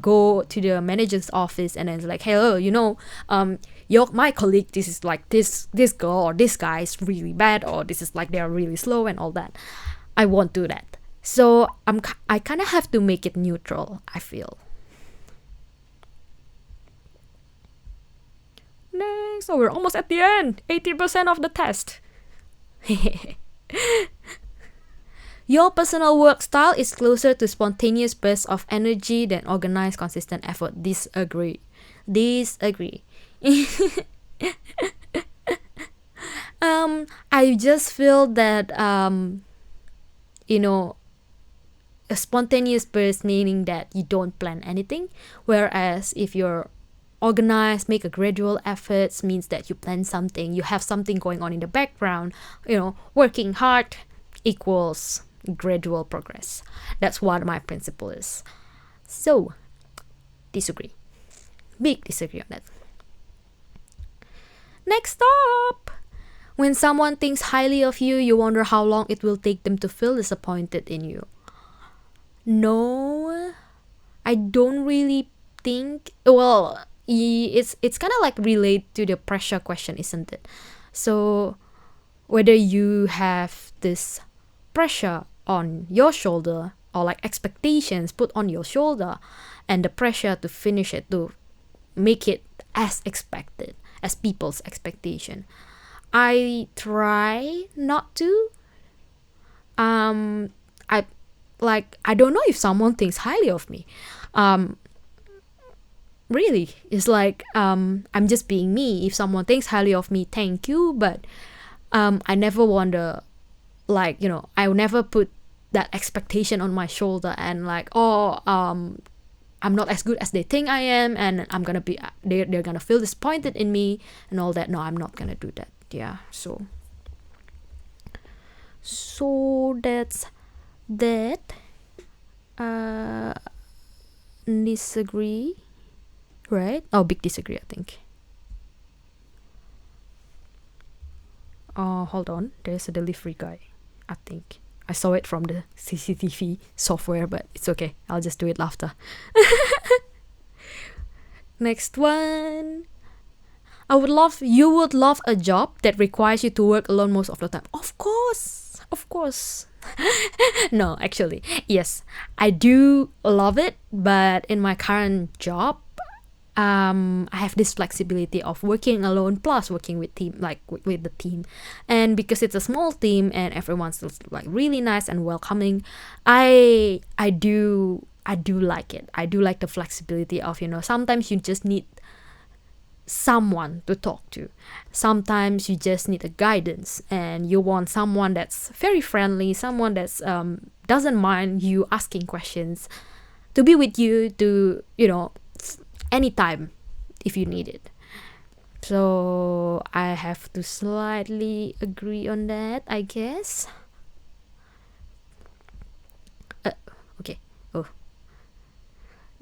go to the manager's office and then it's like, hello, my colleague, this is like this girl or this guy is really bad, or this is like they're really slow and all that. I won't do that. So I kind of have to make it neutral, I feel. Next, so we're almost at the end. 80% of the test. Your personal work style is closer to spontaneous bursts of energy than organized, consistent effort. Disagree. I just feel that a spontaneous burst meaning that you don't plan anything, whereas if you're organized, make a gradual efforts, means that you plan something, you have something going on in the background. Working hard equals gradual progress. That's what my principle is. So disagree, big disagree on that. Next up, when someone thinks highly of you, you wonder how long it will take them to feel disappointed in you. No, I don't really think. Well, it's kind of like relate to the pressure question, isn't it? So whether you have this pressure on your shoulder or like expectations put on your shoulder and the pressure to finish it, to make it as expected as people's expectation, I try not to. I don't know if someone thinks highly of me. Really, it's like I'm just being me. If someone thinks highly of me, thank you, but I never wonder, like, I will never put that expectation on my shoulder and like, I'm not as good as they think I am, and I'm gonna be they're gonna feel disappointed in me and all that. No, I'm not gonna do that. Yeah, so that's that. Disagree, right? Oh, big disagree, I think. Hold on, there's a delivery guy, I think. I saw it from the CCTV software, but it's okay, I'll just do it after. Next one. You would love a job that requires you to work alone most of the time. Of course. No, actually, yes, I do love it, but in my current job, I have this flexibility of working alone plus working with team, like with the team, and because it's a small team and everyone's like really nice and welcoming, I do like it. I do like the flexibility of, sometimes you just need someone to talk to, sometimes you just need a guidance, and you want someone that's very friendly, someone that's doesn't mind you asking questions, to be with you, to anytime if you need it. So I have to slightly agree on that, I guess.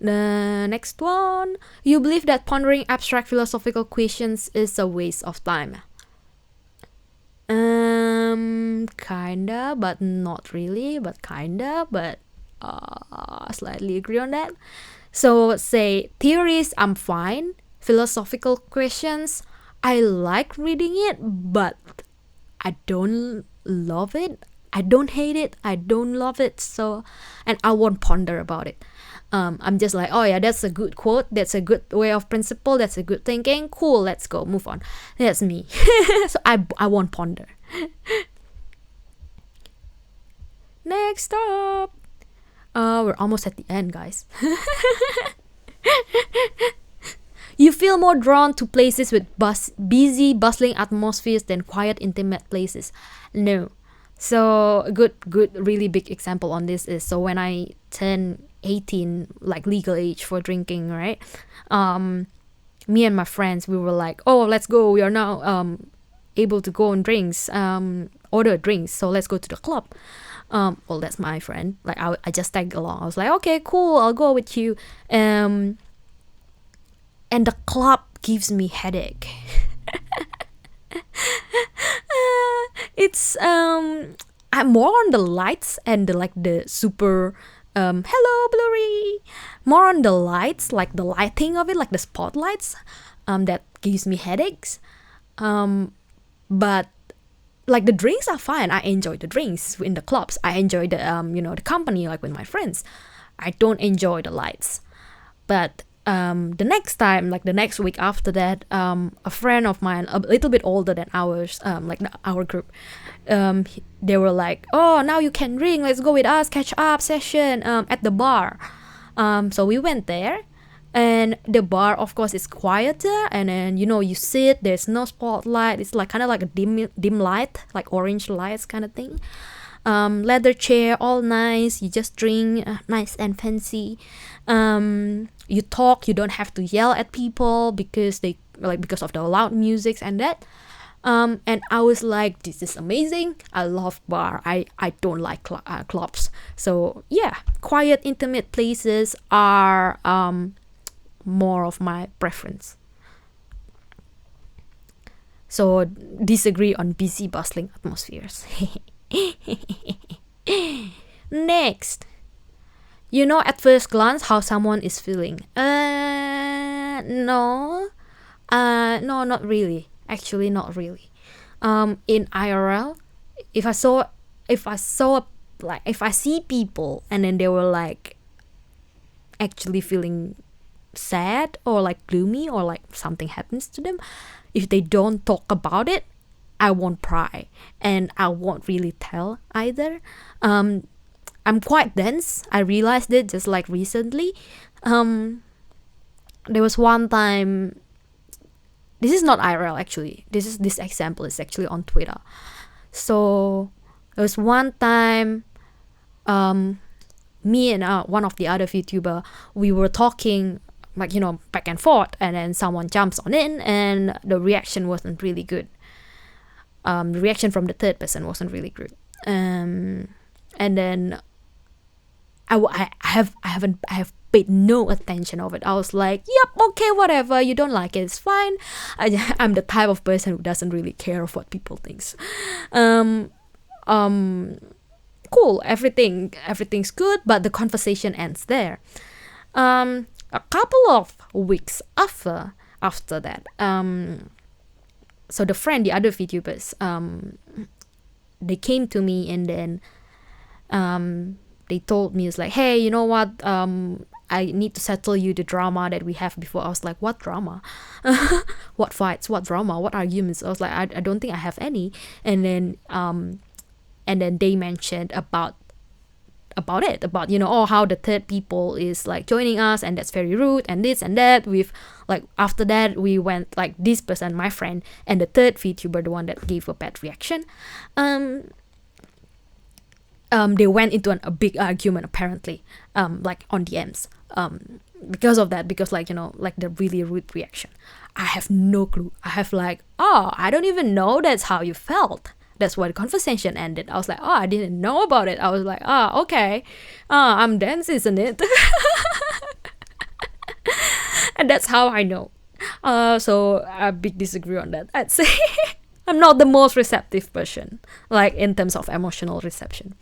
The next one. You believe that pondering abstract philosophical questions is a waste of time. Kinda, but not really, but kinda, but slightly agree on that. So say theories, I'm fine. Philosophical questions, I like reading it, but I don't love it. I don't hate it. I don't love it. So, and I won't ponder about it. I'm just like, oh yeah, that's a good quote. That's a good way of principle. That's a good thinking. Cool, let's go, move on. That's me. So I won't ponder. Next up. We're almost at the end, guys. You feel more drawn to places with busy, bustling atmospheres than quiet, intimate places. No. So a good, really big example on this is, so when I turned 18, like legal age for drinking, right? Me and my friends, we were like, oh, let's go. We are now able to go on drinks, order drinks. So let's go to the club. Well, that's my friend. Like I just tagged along. I was like, okay, cool, I'll go with you. And the club gives me headache. It's I'm more on the lights and the super hello blurry, more on the lights, like the lighting of it, like the spotlights, that gives me headaches. But like the drinks are fine. I enjoy the drinks in the clubs. I enjoy the the company, like with my friends. I don't enjoy the lights. But the next time, like the next week after that, a friend of mine, a little bit older than ours, our group, they were like, oh, now you can drink, let's go with us, catch up session at the bar. So we went there, and the bar, of course, is quieter, and then you sit, there's no spotlight, it's like kind of like a dim light, like orange lights kind of thing. Leather chair, all nice, you just drink, nice and fancy. You talk, you don't have to yell at people because of the loud music and that. And I was like, this is amazing. I love bar. I don't like clubs. So yeah, quiet, intimate places are more of my preference. So disagree on busy, bustling atmospheres. Next. At first glance how someone is feeling. No, not really. Actually, not really. In IRL, if I see people and then they were like actually feeling sad or like gloomy or like something happens to them, if they don't talk about it, I won't pry and I won't really tell either. I'm quite dense. I realized it just like recently. There was one time. This is not IRL actually. This example is actually on Twitter. So there was one time, me and one of the other VTuber, we were talking back and forth, and then someone jumps on in, and the reaction wasn't really good. The reaction from the third person wasn't really good. And then I have paid no attention of it. I was like, yep, okay, whatever, you don't like it, it's fine. I'm the type of person who doesn't really care of what people thinks. Cool, everything's good, but the conversation ends there. A couple of weeks after that, so the other VTubers, they came to me, and then they told me, it's like, hey, you know what, I need to settle you the drama that we have before. I was like, what drama? What fights? What drama? What arguments? I was like, I don't think I have any. And then they mentioned about it, how the third people is like joining us, and that's very rude, and this and that. We've like, after that we went like this person, my friend, and the third VTuber, the one that gave a bad reaction, they went into a big argument apparently, like on DMs, because of that, because like the really rude reaction. I have no clue. I have like, I don't even know that's how you felt. That's why the conversation ended. I was like, I didn't know about it. I was like, okay, I'm dense, isn't it? And that's how I know. So I big disagree on that. I'd say I'm not the most receptive person, like in terms of emotional reception.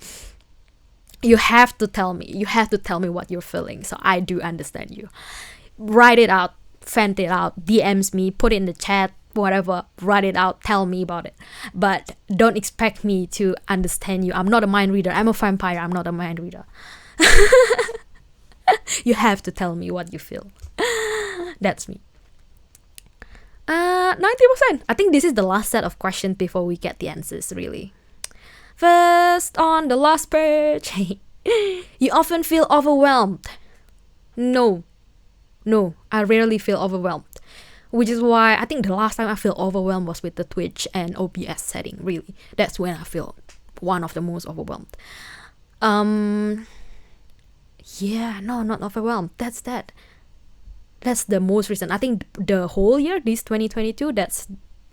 You have to tell me. You have to tell me what you're feeling, so I do understand you. Write it out, vent it out, DMs me, put it in the chat, whatever. Write it out, tell me about it. But don't expect me to understand you. I'm not a mind reader. I'm a vampire. I'm not a mind reader. You have to tell me what you feel. That's me. 90%. I think this is the last set of questions before we get the answers, really. First, on the last page, you often feel overwhelmed. No, I rarely feel overwhelmed. Which is why I think the last time I feel overwhelmed was with the Twitch and OBS setting, really. That's when I feel one of the most overwhelmed. Yeah, no, not overwhelmed. That's that. That's the most recent. I think the whole year, this 2022, that's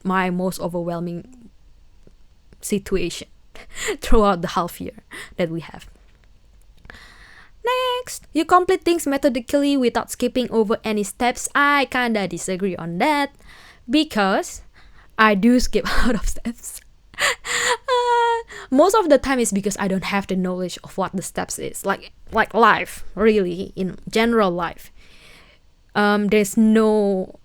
my most overwhelming situation throughout the half year that we have. Next, you complete things methodically without skipping over any steps. I kinda disagree on that because I do skip a lot of steps. Most of the time it's because I don't have the knowledge of what the steps is. Like life, really, in general life. There's no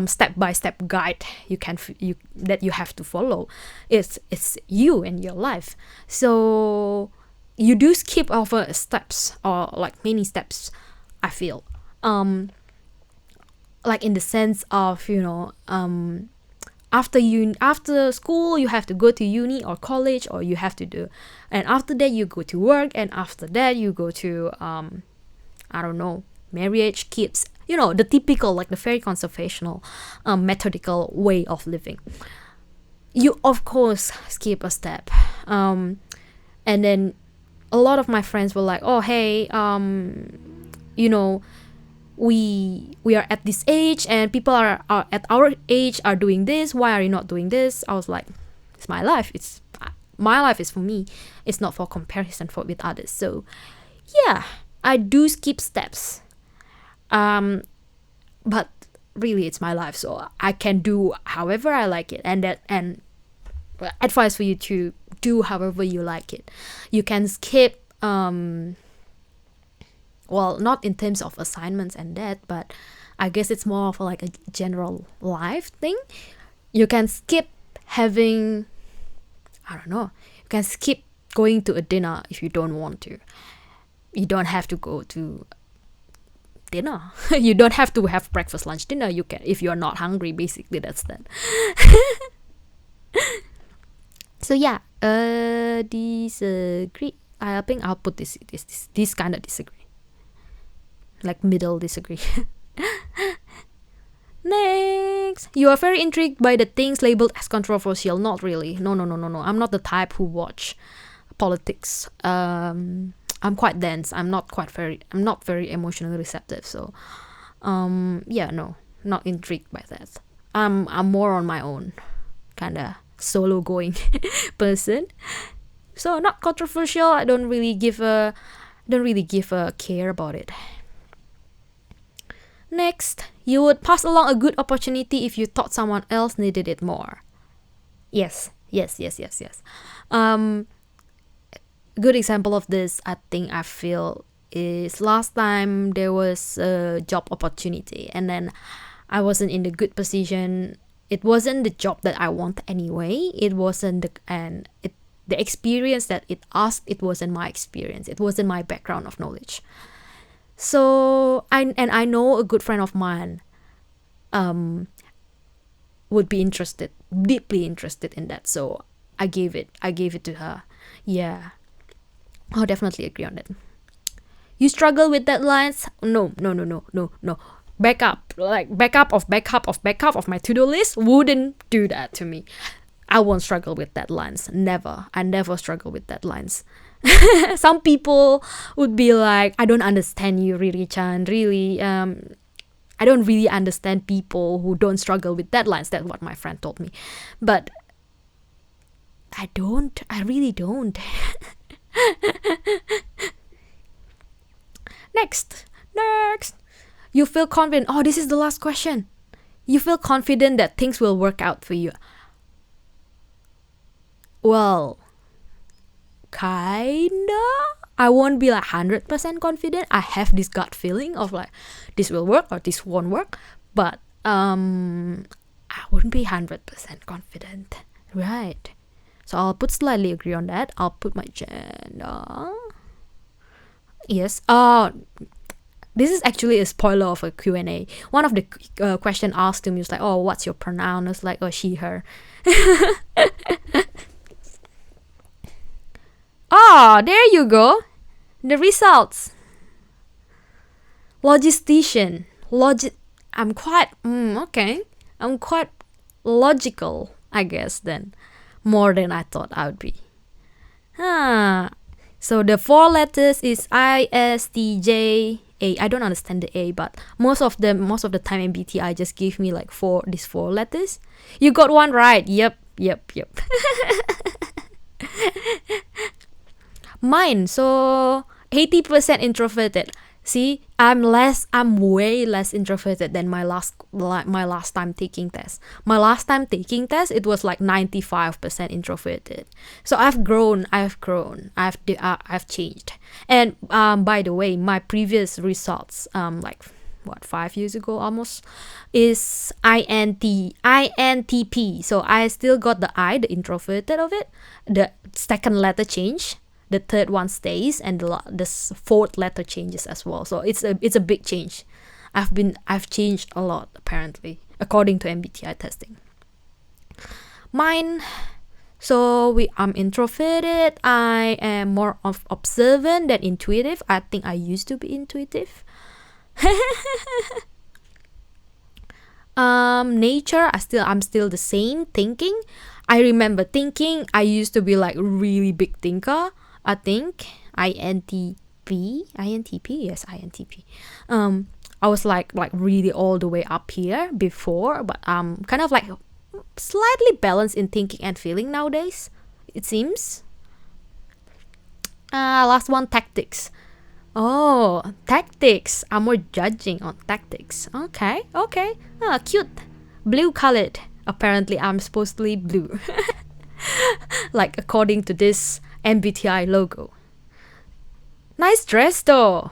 step-by-step guide that you have to follow. It's you and your life. So you do skip over steps, or like many steps, I feel. Like in the sense of, after school you have to go to uni or college, or you have to do, and after that you go to work, and after that you go to I don't know, marriage, kids, the typical, like the very conservational, methodical way of living. You of course skip a step, and then a lot of my friends were like, oh hey, we are at this age and people are at our age are doing this, why are you not doing this? I was like, it's my life, my life is for me, it's not for comparison with others. So yeah, I do skip steps, but really it's my life, so I can do however I like it, and advice for you to do however you like it. You can skip well, not in terms of assignments and that, but I guess it's more of like a general life thing. You can skip having, I don't know, you can skip going to a dinner if you don't want to. You don't have to go to dinner. You don't have to have breakfast, lunch, dinner. You can, if you're not hungry, basically. That's that. So yeah, disagree. I think I'll put this kind of disagree, like middle disagree. Next, you are very intrigued by the things labeled as controversial. Not really. No. I'm not the type who watch politics. I'm quite dense. I'm not very emotionally receptive. So, yeah, no, not intrigued by that. I'm more on my own, kinda solo going person. So not controversial. I don't really give a care about it. Next, you would pass along a good opportunity if you thought someone else needed it more. Yes. Good example of this, I think I feel, is last time there was a job opportunity and then I wasn't in the good position. It wasn't the job that I want anyway. It wasn't the experience that it asked. It wasn't my experience. It wasn't my background of knowledge. So I know a good friend of mine would be deeply interested in that. So I gave it to her. Yeah, I'll definitely agree on that. You struggle with deadlines? No. Backup of my to-do list wouldn't do that to me. I won't struggle with deadlines. Never. I never struggle with deadlines. Some people would be like, I don't understand you, Riri-chan. Really, I don't really understand people who don't struggle with deadlines. That's what my friend told me. But I really don't. Next. You feel confident. Oh, this is the last question. You feel confident that things will work out for you. Well, kinda. I won't be like 100% confident. I have this gut feeling of like this will work or this won't work, but I wouldn't be 100% confident, right? So I'll put slightly agree on that. I'll put my gender. Yes. This is actually a spoiler of a Q&A. One of the question asked to me was like, oh, what's your pronoun? I was like, oh, she, her. Oh, there you go. The results. Logistician. I'm quite, okay. I'm quite logical, I guess, then. More than I thought I would be. So the 4 letters is ISTJ. I don't understand the A, but most of the time MBTI just give me like these 4 letters. You got one right. Yep. Mine, so 80% introverted. See, I'm way less introverted than my last time taking test. My last time taking test, it was like 95% introverted. So I've grown. I've changed. And by the way, my previous results, 5 years ago almost, is INTP. So I still got the I, the introverted of it. The second letter change. The third one stays, and the fourth letter changes as well. So it's a big change. I've changed a lot apparently, according to MBTI testing. Mine, so I'm introverted. I am more observant than intuitive. I think I used to be intuitive. Nature, I'm still the same. Thinking, I remember thinking. I used to be like really big thinker. I think INTP. Yes, INTP. I was like really all the way up here before, but kind of like slightly balanced in thinking and feeling nowadays, it seems. Last one, tactics. Oh, tactics. I'm more judging on tactics. Okay. Cute. Blue colored. Apparently I'm supposedly blue. Like according to this MBTI logo. Nice dress though.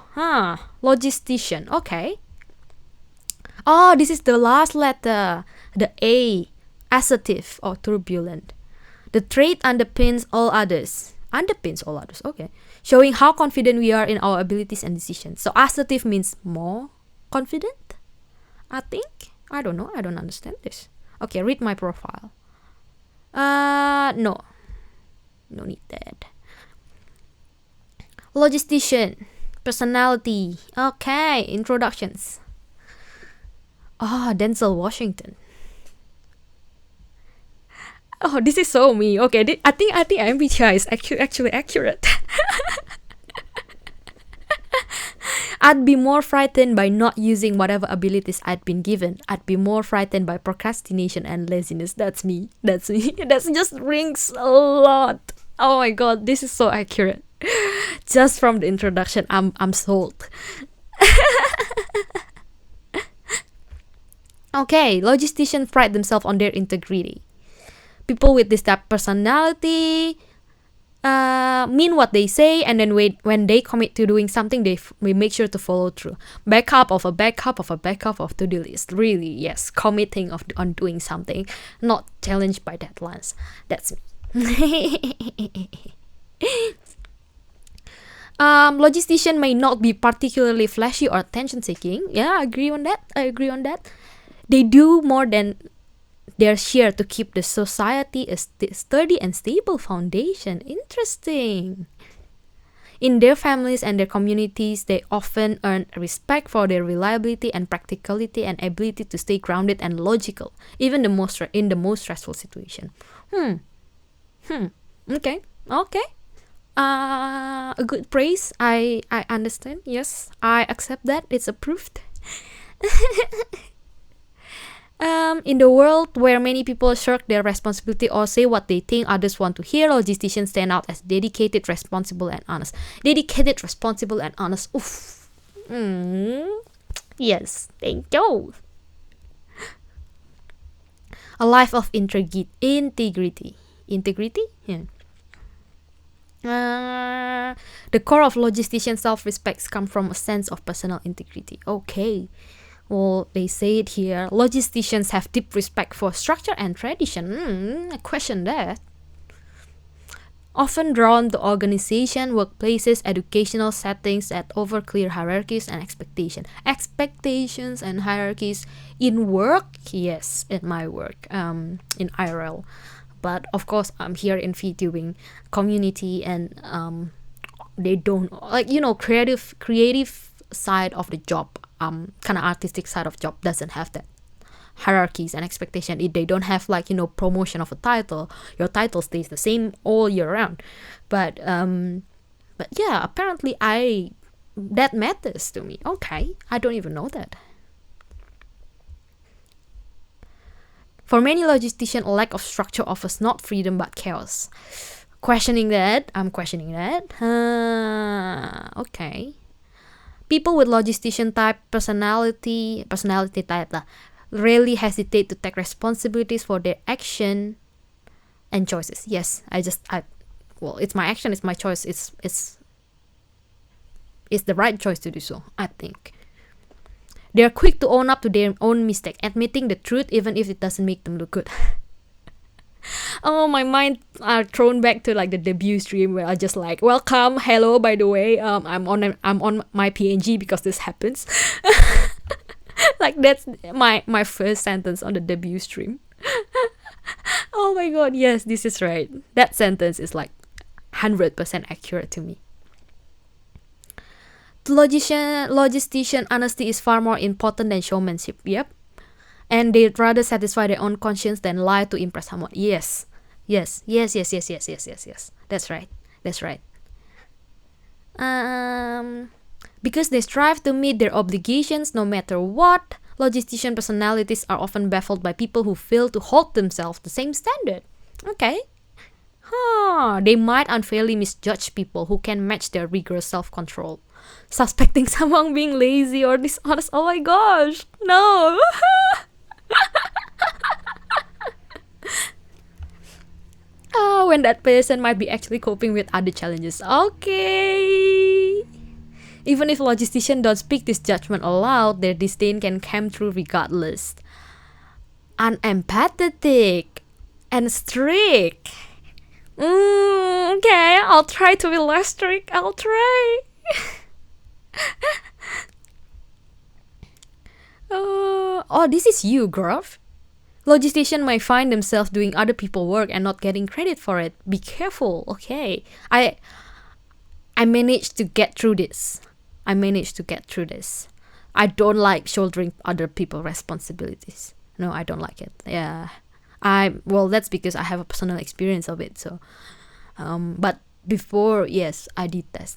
Logistician. Okay. Oh, this is the last letter. The A. Assertive or turbulent. The trait underpins all others. Okay. Showing how confident we are in our abilities and decisions. So assertive means more confident, I think. I don't know. I don't understand this. Okay, read my profile. No need that. Logistician, personality. Okay, introductions. Denzel Washington. Oh, this is so me. Okay, I think MBTI is actually accurate. I'd be more frightened by not using whatever abilities I'd been given. I'd be more frightened by procrastination and laziness. That's me. That just rings a lot. Oh my god, this is so accurate. Just from the introduction, I'm sold. Okay, logisticians pride themselves on their integrity. People with this type of personality mean what they say, and then when they commit to doing something, we make sure to follow through. Backup of a backup of a backup of to-do list. Really, yes, committing on doing something, not challenged by deadlines. That's me. Logistician may not be particularly flashy or attention-seeking. Yeah, I agree on that. They do more than their share to keep the society a sturdy and stable foundation. Interesting. In their families and their communities, they often earn respect for their reliability and practicality and ability to stay grounded and logical, even in the most stressful situation. Okay. A good praise. I understand. Yes, I accept that. It's approved. In the world where many people shirk their responsibility or say what they think others want to hear, logisticians stand out as dedicated, responsible, and honest. Oof. Yes, thank you. A life of integrity. Integrity? Yeah. The core of logistician self-respect comes from a sense of personal integrity. Okay. Well, they say it here. Logisticians have deep respect for structure and tradition. I question that. Often drawn to organization, workplaces, educational settings that offer clear hierarchies and expectations. Expectations and hierarchies in work? Yes, in my work, in IRL. But of course, I'm here in Vtubing community, and they don't, like, creative side of the job, kind of artistic side of job doesn't have that hierarchies and expectation. They don't have, like, promotion of a title. Your title stays the same all year round. But yeah, apparently that matters to me. Okay, I don't even know that. For many logisticians, a lack of structure offers not freedom but chaos. I'm questioning that. Okay. People with logistician type personality type rarely hesitate to take responsibilities for their action and choices. Yes, it's my action, it's my choice. It's the right choice to do so, I think. They are quick to own up to their own mistake, admitting the truth even if it doesn't make them look good. Oh, my mind are thrown back to, like, the debut stream where I just like, welcome, hello, by the way, I'm on my PNG because this happens. Like, that's my first sentence on the debut stream. Oh my god, yes, this is right. That sentence is like 100% accurate to me. To logistician, honesty is far more important than showmanship. Yep. And they'd rather satisfy their own conscience than lie to impress someone. Yes. That's right. Because they strive to meet their obligations no matter what, logistician personalities are often baffled by people who fail to hold themselves the same standard. Okay. They might unfairly misjudge people who can match their rigorous self-control, suspecting someone being lazy or dishonest. Oh my gosh, no. When that person might be actually coping with other challenges. Okay. Even if logisticians don't speak this judgment aloud, their disdain can come through regardless. Unempathetic and strict. Okay, I'll try to be less strict. I'll try. This is you, Grove. Logisticians might find themselves doing other people's work and not getting credit for it. Be careful, okay? I managed to get through this. I don't like shouldering other people's responsibilities. No, I don't like it. Yeah. That's because I have a personal experience of it. So, but before, yes, I did that.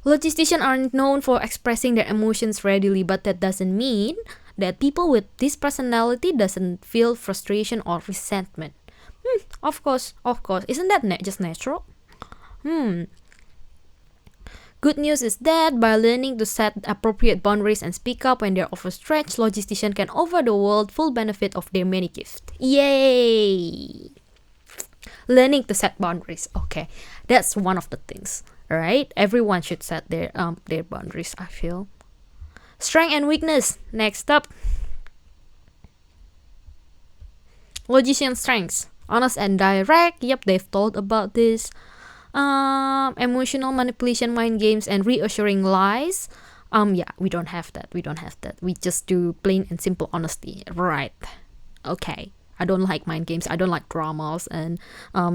Logisticians aren't known for expressing their emotions readily, but that doesn't mean that people with this personality doesn't feel frustration or resentment. Of course. Isn't that just natural? Good news is that by learning to set appropriate boundaries and speak up when they're overstretched, logisticians can offer the world full benefit of their many gifts. Yay! Learning to set boundaries. Okay, that's one of the things, right? Everyone should set their boundaries, I feel. Strength and weakness. Next up. Logician strengths. Honest and direct. Yep, they've told about this. Emotional manipulation, mind games, and reassuring lies. We don't have that. We just do plain and simple honesty. Right. Okay. I don't like mind games. I don't like dramas and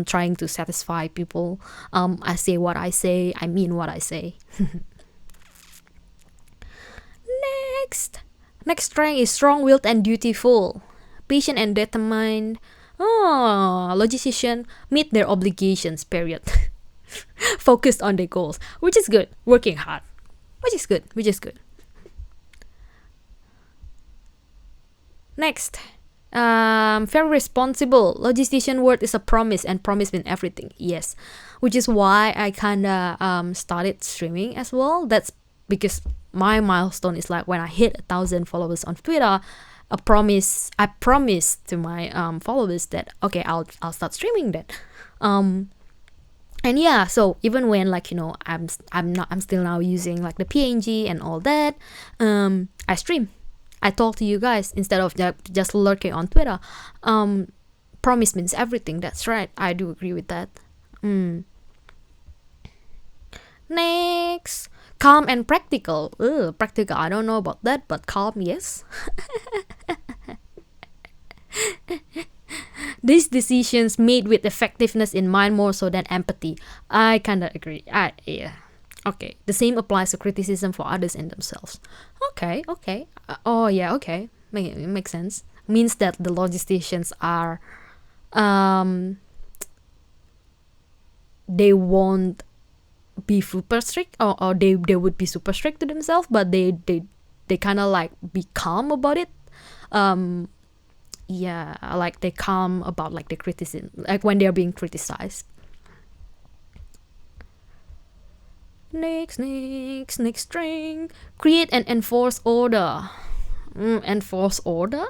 trying to satisfy people. I say what I say. I mean what I say. Next strength is strong-willed and dutiful. Patient and determined. Logicians meet their obligations, period. Focused on their goals, which is good. Working hard, which is good. Next, very responsible. Logistician word is a promise, and promise means everything. Yes, which is why I kinda started streaming as well. That's because my milestone is like when I hit 1,000 followers on Twitter. I promised to my followers that okay, I'll start streaming that. And yeah, so even when like, you know, I'm still now using like the PNG and all that, I stream. I talk to you guys instead of just lurking on Twitter. Promise means everything. That's right. I do agree with that. Next, calm and practical. Practical, I don't know about that, but calm, yes. These decisions made with effectiveness in mind more so than empathy. I kinda agree. Yeah. Okay. The same applies to criticism for others and themselves. Okay. Oh yeah. Okay. Makes sense. Means that the logisticians are, they won't be super strict, or they would be super strict to themselves, but they kind of like be calm about it. Yeah, like they calm about like the criticism, like when they're being criticized. Next string. Create and enforce order. Enforce order?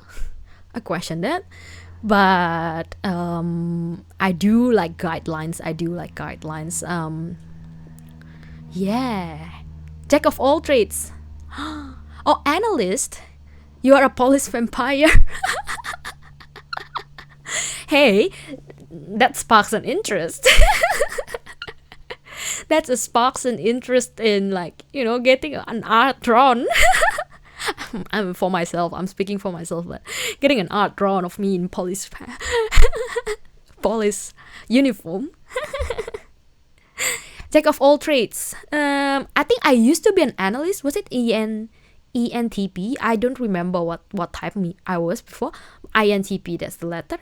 I question that. But I do like guidelines. Yeah. Jack of all trades. Oh, analyst. You are a police vampire. Hey, that sparks an interest. That sparks an interest in, like, you know, getting an art drawn. I'm speaking for myself, but getting an art drawn of me in police uniform. Jack of all trades. I think I used to be an analyst. Was it ENTP? I don't remember what type I was before. INTP, that's the letter.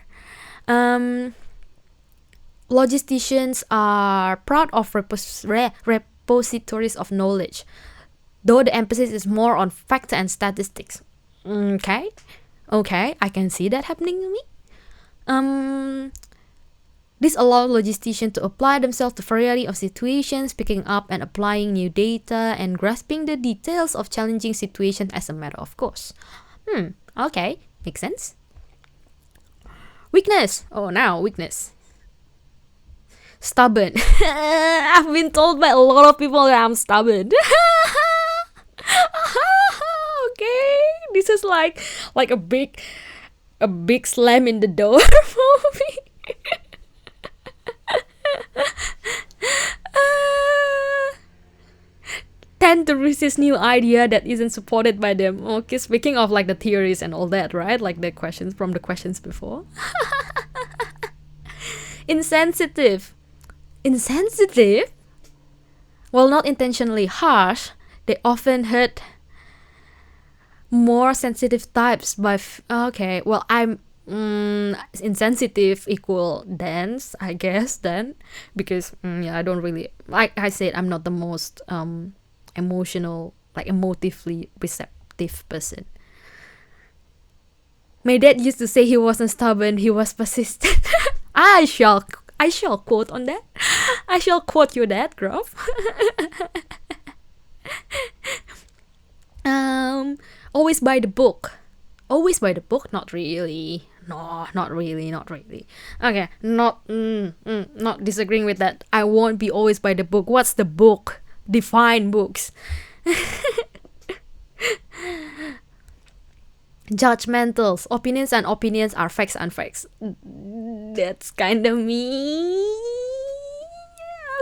Logisticians are proud of repositories of knowledge, though the emphasis is more on facts and statistics. Okay, I can see that happening to me. This allows logisticians to apply themselves to a variety of situations, picking up and applying new data, and grasping the details of challenging situations as a matter of course. Okay, makes sense. Weakness. Oh, now weakness. Stubborn. I've been told by a lot of people that I'm stubborn. Okay, this is like a big slam in the door for me. Tend to resist new idea that isn't supported by them. Okay, speaking of like the theories and all that, right? Like the questions before. Insensitive. While not intentionally harsh, they often hurt more sensitive types by okay, well, I'm insensitive equal dense, I guess, then, because yeah, I don't really, like I said, I'm not the most emotively receptive person. My dad used to say he wasn't stubborn, he was persistent. I shall quote on that. I shall quote your dad, Grove. Always by the book. Not really. No, not really. Okay, not disagreeing with that. I won't be always by the book. What's the book? Define books. Judgmentals. Opinions are facts and facts. That's kind of me.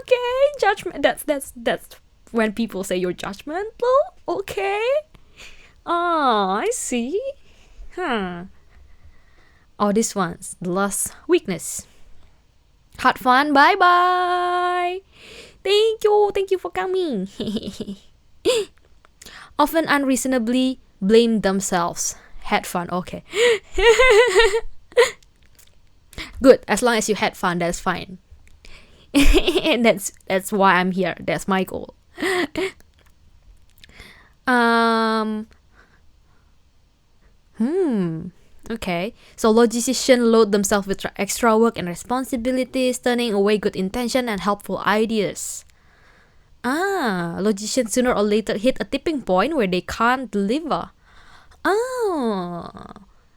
Okay, judgment. That's when people say you're judgmental. Okay. Oh, I see. Oh, this one's the last weakness. Had fun. Bye bye. Thank you for coming. Often unreasonably blame themselves. Had fun. Okay. Good. As long as you had fun, that's fine. And that's why I'm here. That's my goal. Okay. So logisticians load themselves with extra work and responsibilities, turning away good intention and helpful ideas. Logicians sooner or later hit a tipping point where they can't deliver.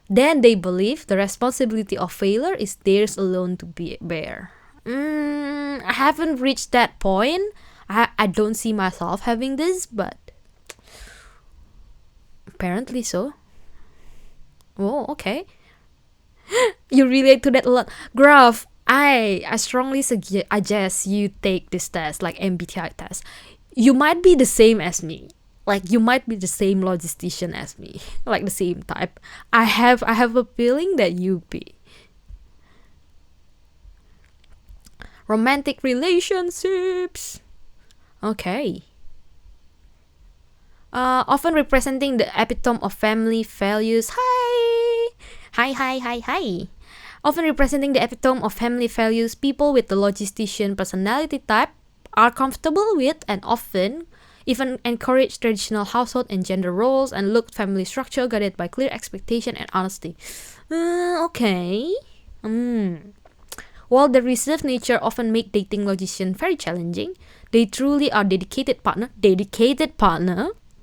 Then they believe the responsibility of failure is theirs alone to bear. I haven't reached that point. I don't see myself having this, but apparently so. Oh, okay. You relate to that a lot. Graph, I strongly suggest you take this test, like MBTI test. You might be the same as me. Like, you might be the same logistician as me. Like, the same type. I have a feeling that you be. Romantic relationships. Okay. Often representing the epitome of family values. Hi. Often representing the epitome of family values, people with the logistician personality type are comfortable with and often even encourage traditional household and gender roles and look family structure guided by clear expectation and honesty. Okay. While the reserved nature often make dating logician very challenging, they truly are dedicated partner,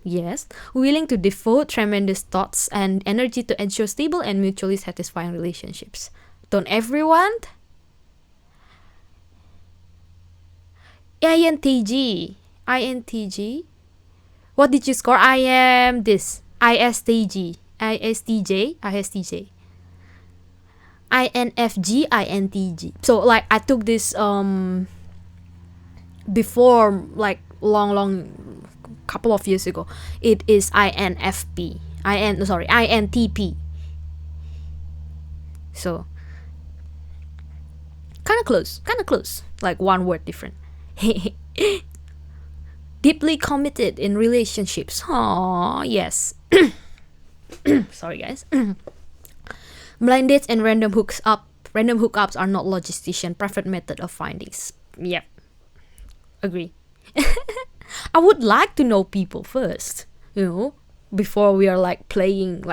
yes, willing to devote tremendous thoughts and energy to ensure stable and mutually satisfying relationships. Don't everyone? INTG. What did you score? I am this. ISTJ. INFG, INTG. So like I took this before, like long couple of years ago. It is INTP. So kind of close, like one word different. Deeply committed in relationships. Yes. Sorry guys. Blind dates and random hookups are not logistician preferred method of findings. Yep. Agree. I would like to know people first, before we are like playing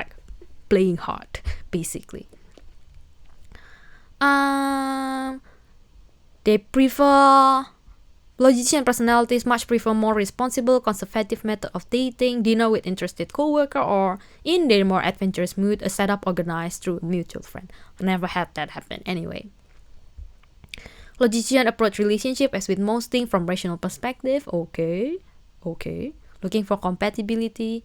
hard, basically. They prefer logician personalities much prefer more responsible, conservative method of dating, dinner with interested coworker, or in their more adventurous mood, a setup organized through a mutual friend. I never had that happen anyway. Logician approach relationship as with most things from rational perspective. Okay. Looking for compatibility.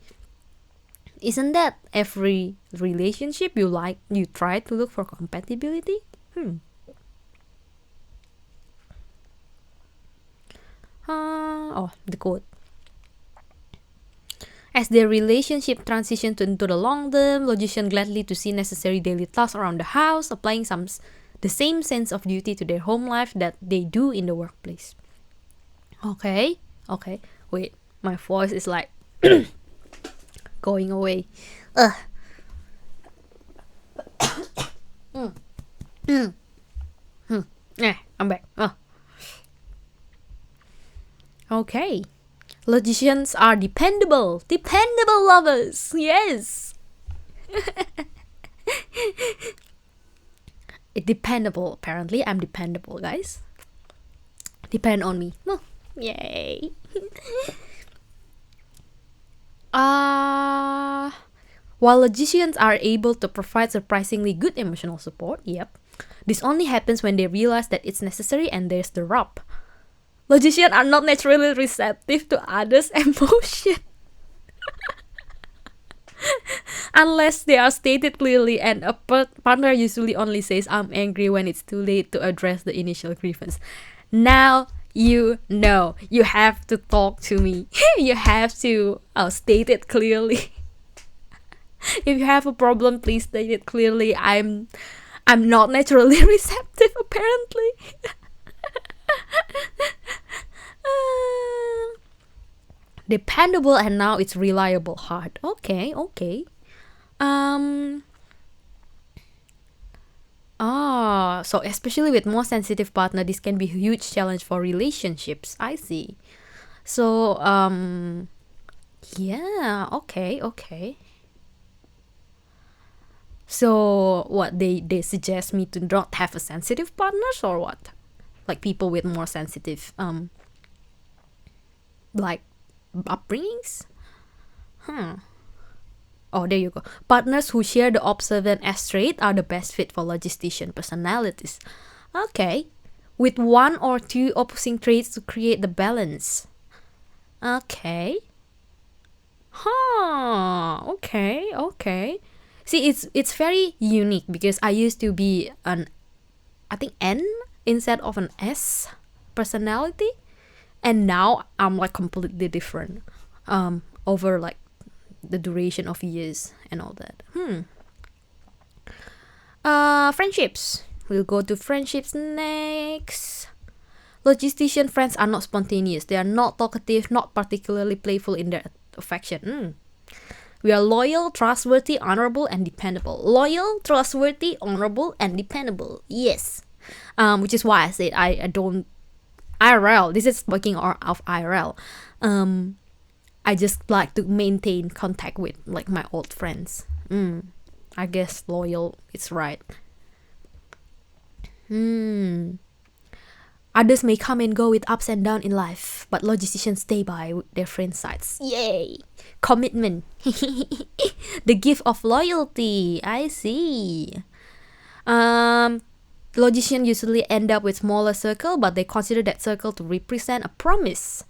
Isn't that every relationship you try to look for compatibility? The quote. As their relationship transitioned into the long term, logicians gladly to see necessary daily tasks around the house, applying the same sense of duty to their home life that they do in the workplace. Okay. Wait, my voice is like going away. I'm back. Okay. Logicians are dependable lovers. Yes. It's dependable. Apparently, I'm dependable, guys. Depend on me. Oh, yay. While logicians are able to provide surprisingly good emotional support, this only happens when they realize that it's necessary, and there's the rub. Logicians are not naturally receptive to others' emotion. Unless they are stated clearly, and a partner usually only says, "I'm angry," when it's too late to address the initial grievance. Now you know. You have to talk to me. You have to state it clearly. If you have a problem, please state it clearly. I'm not naturally receptive, apparently. Dependable, and now it's reliable hard. Okay. So especially with more sensitive partner, this can be a huge challenge for relationships. I see. So okay. So what, they suggest me to not have a sensitive partners, or what? Like people with more sensitive like upbringings. Oh, there you go. Partners who share the observant S trait are the best fit for logistician personalities. Okay. With one or two opposing traits to create the balance. Okay. Okay. See, it's very unique because I used to be an, I think, N instead of an S personality, and now I'm like completely different over like the duration of years and all that. Friendships. We'll go to friendships next. Logistician friends are not spontaneous. They are not talkative, not particularly playful in their affection. We are loyal, trustworthy, honorable, and dependable. Loyal, trustworthy, honorable, and dependable. Yes. Which is why I said I don't IRL. This is speaking of IRL. I just like to maintain contact with like my old friends. I guess loyal is right. Others may come and go with ups and downs in life, but logisticians stay by their friends' sides. Yay! Commitment. The gift of loyalty. I see. Logicians usually end up with smaller circle, but they consider that circle to represent a promise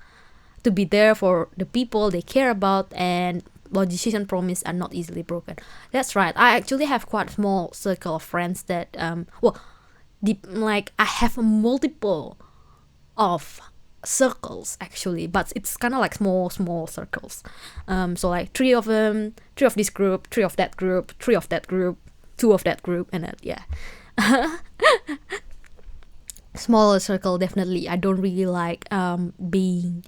to be there for the people they care about, and logician promise are not easily broken. That's right. I actually have quite a small circle of friends that I have multiple of circles actually, but it's kind of like small circles. So like three of this group, three of that group, three of that group, two of that group, and then smaller circle definitely. I don't really like being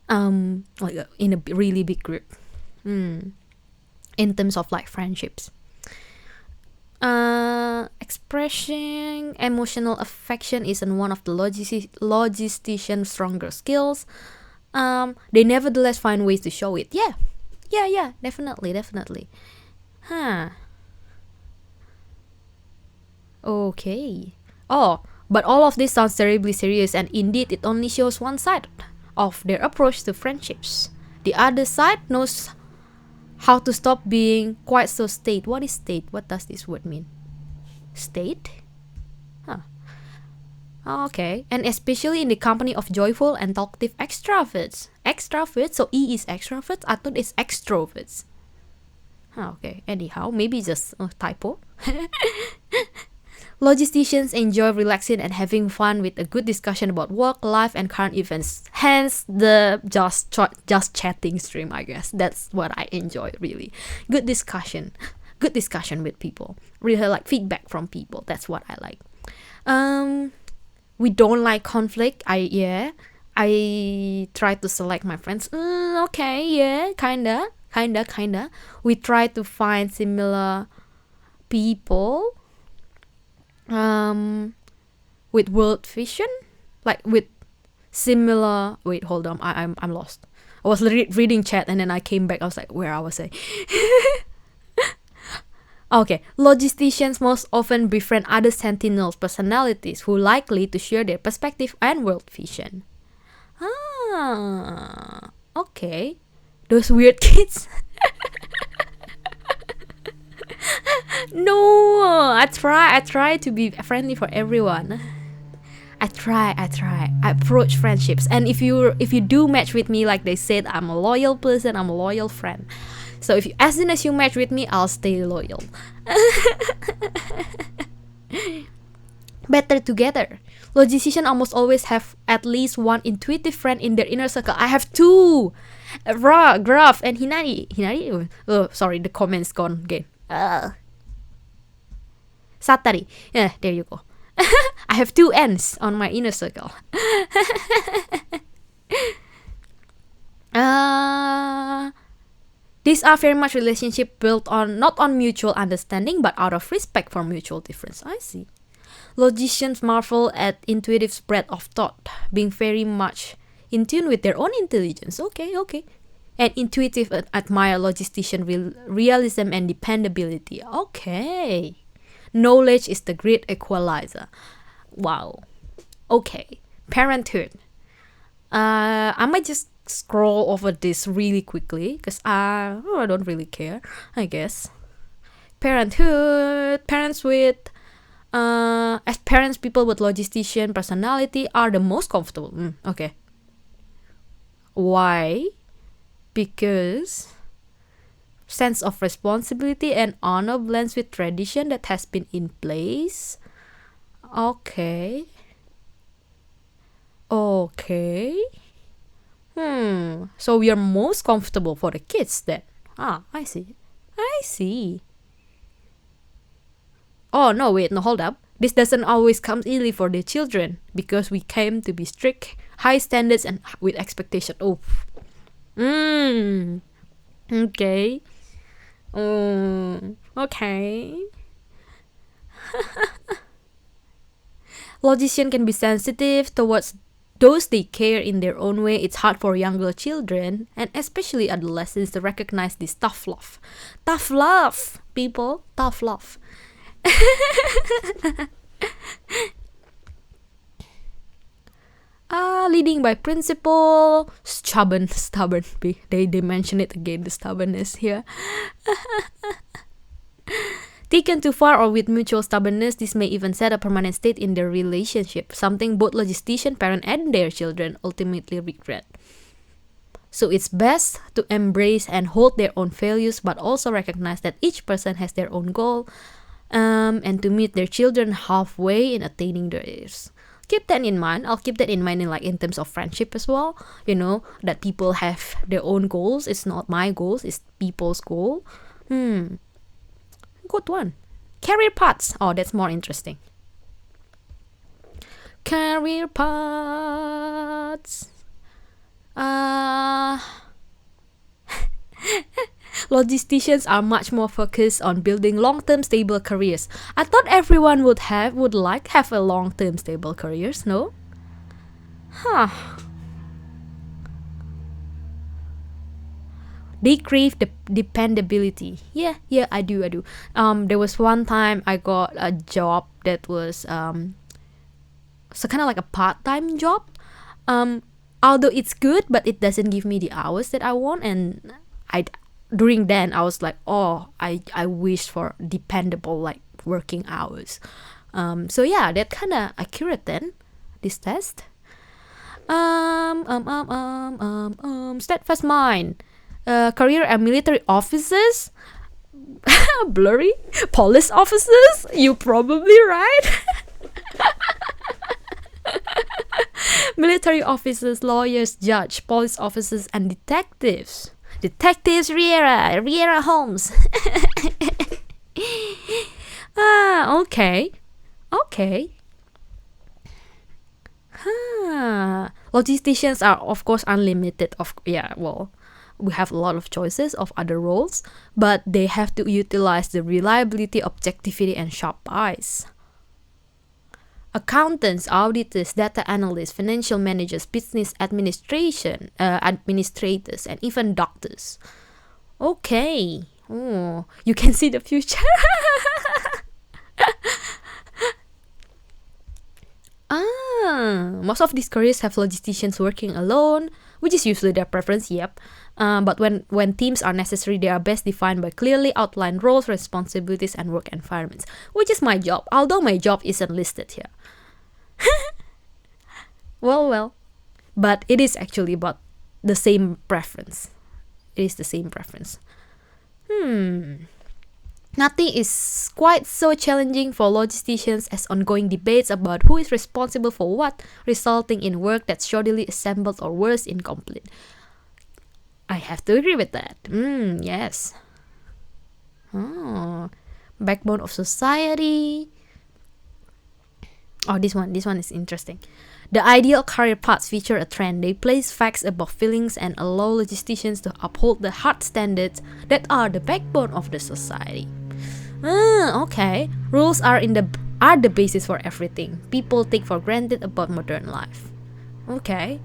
like in a really big group in terms of like friendships. Expressing emotional affection isn't one of the logistician's stronger skills. They nevertheless find ways to show it. Yeah, definitely. Okay. Oh, but all of this sounds terribly serious, and indeed it only shows one side of their approach to friendships. The other side knows how to stop being quite so staid. What is staid? What does this word mean? Staid? Okay. And especially in the company of joyful and talkative extroverts. Extroverts? So E is extroverts? I thought it's extroverts. Okay. Anyhow, maybe just a typo. Logisticians enjoy relaxing and having fun with a good discussion about work, life, and current events. Hence the just chatting stream, I guess. That's what I enjoy, really. Good discussion with people. Really like feedback from people. That's what I like. We don't like conflict. I try to select my friends. Okay, yeah, kinda. We try to find similar people with world vision, like with similar. Wait, hold on. I'm lost. I was reading chat and then I came back. I was like, where I was I? Okay, logisticians most often befriend other sentinels personalities who likely to share their perspective and world vision. Okay. Those weird kids. No, I try to be friendly for everyone. I approach friendships, and if you do match with me, like they said, I'm a loyal person, I'm a loyal friend. So as soon as you match with me, I'll stay loyal. Better together. Logisticians almost always have at least one intuitive friend in their inner circle. I have two, Graph and Hinari. Oh, sorry, the comments gone again. Satari. Yeah, there you go. I have two N's on my inner circle. These are very much relationship built on not on mutual understanding but out of respect for mutual difference. I see. Logicians marvel at intuitive spread of thought, being very much in tune with their own intelligence. Okay. And intuitive admire logistician realism and dependability. Okay. Knowledge is the great equalizer. Wow. Okay. Parenthood. I might just scroll over this really quickly because I don't really care, I guess. Parenthood. Parents with as parents, people with logistician personality are the most comfortable. Okay. Why? Because sense of responsibility and honor blends with tradition that has been in place. Okay. So we are most comfortable for the kids then. I see. Oh, no, wait, no, hold up. This doesn't always come easily for the children because we came to be strict, high standards, and with expectation. Okay. Okay. Logician can be sensitive towards those they care in their own way. It's hard for younger children and especially adolescents to recognize this tough love. Tough love, people. Tough love. Leading by principle. Stubborn. They mention it again, the stubbornness here. Taken too far or with mutual stubbornness, this may even set a permanent state in their relationship, something both logistician parent and their children ultimately regret. So it's best to embrace and hold their own values, but also recognize that each person has their own goal, and to meet their children halfway in attaining theirs. Keep that in mind. I'll keep that in mind in terms of friendship as well. That people have their own goals. It's not my goals, it's people's goal. Good one. Career paths. Oh, that's more interesting. Career paths. Logisticians are much more focused on building long-term stable careers. I thought everyone would have a long-term stable careers, no? They crave the dependability. Yeah, I do. There was one time I got a job that was so kind of like a part-time job. Although it's good, but it doesn't give me the hours that I want, and during then I was like, I wish for dependable like working hours. So yeah, that kind of accurate then, this test. Steadfast mind. Career and military officers. Blurry. Police officers. You probably right. Military officers, lawyers, judge, police officers, and detectives. Detectives Riera Holmes. Okay. Logisticians are of course unlimited. We have a lot of choices of other roles, but they have to utilize the reliability, objectivity, and sharp eyes. Accountants, auditors, data analysts, financial managers, business administrators, and even doctors. Okay. You can see the future. Most of these careers have logisticians working alone, which is usually their preference, yep. But when teams are necessary, they are best defined by clearly outlined roles, responsibilities, and work environments, which is my job, although my job isn't listed here. Well, but it is actually about the same preference. Nothing is quite so challenging for logisticians as ongoing debates about who is responsible for what, resulting in work that's shoddily assembled or worse, incomplete. I have to agree with that. Yes. Backbone of society. This one is interesting. The ideal career paths feature a trend. They place facts above feelings and allow logisticians to uphold the hard standards that are the backbone of the society. Okay. Rules are the basis for everything people take for granted about modern life. Okay.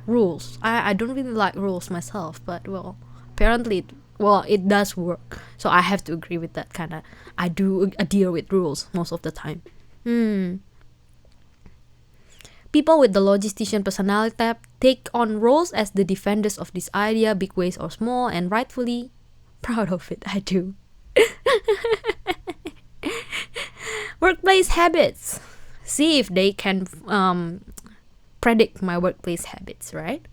Rules. I don't really like rules myself, but apparently it does work. So I have to agree with that kind of. I do adhere with rules most of the time. People with the logistician personality type take on roles as the defenders of this idea, big ways or small, and rightfully proud of it. I do. Workplace habits. See if they can predict my workplace habits, right?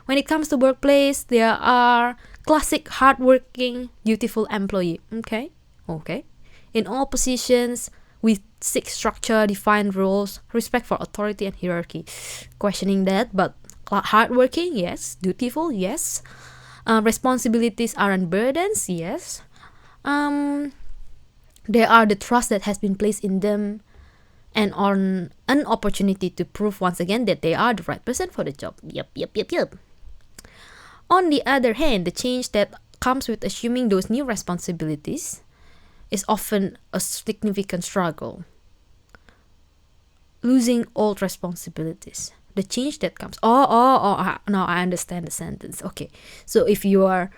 When it comes to workplace, there are classic hardworking, dutiful employee. Okay. In all positions, we seek structure, defined roles, respect for authority and hierarchy. Questioning that, but hardworking, yes. Dutiful, yes. Responsibilities aren't burdens, yes. There are the trust that has been placed in them and on an opportunity to prove once again that they are the right person for the job. Yep. On the other hand, the change that comes with assuming those new responsibilities is often a significant struggle. Losing old responsibilities. The change that comes. Now I understand the sentence. Okay. So if you are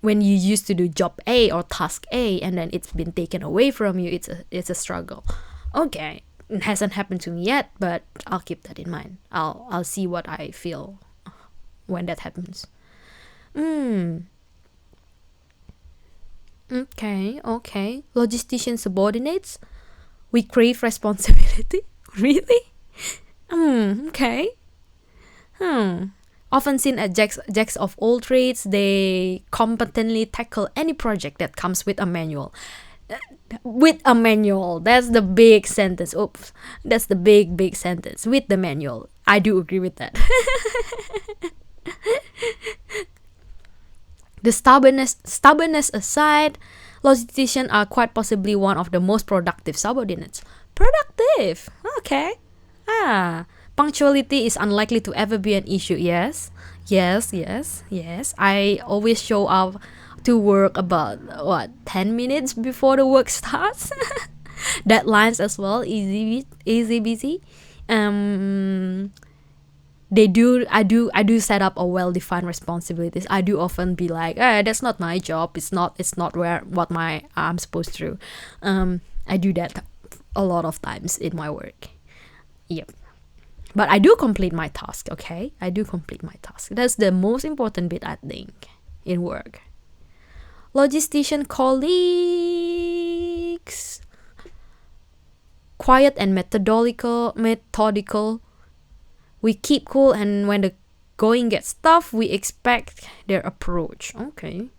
when you used to do job A or task A and then it's been taken away from you, it's a struggle. Okay. It hasn't happened to me yet, but I'll keep that in mind. I'll see what I feel when that happens. Okay. Logistician subordinates. We crave responsibility. Really? Okay. Often seen as jacks of all trades, they competently tackle any project that comes with a manual. That's the big sentence. Oops. That's the big sentence. With the manual. I do agree with that. The stubbornness aside, logisticians are quite possibly one of the most productive subordinates. Productive? Okay. Punctuality is unlikely to ever be an issue. Yes. I always show up to work about 10 minutes before the work starts. Deadlines as well, easy busy. I do set up a well-defined responsibilities. I do often be like, that's not my job. It's not what I'm supposed to do. I do that a lot of times in my work. Yep. But I do complete my task, okay? I do complete my task. That's the most important bit, I think, in work. Logistician colleagues. Quiet and methodical. We keep cool, and when the going gets tough, we expect their approach. Okay.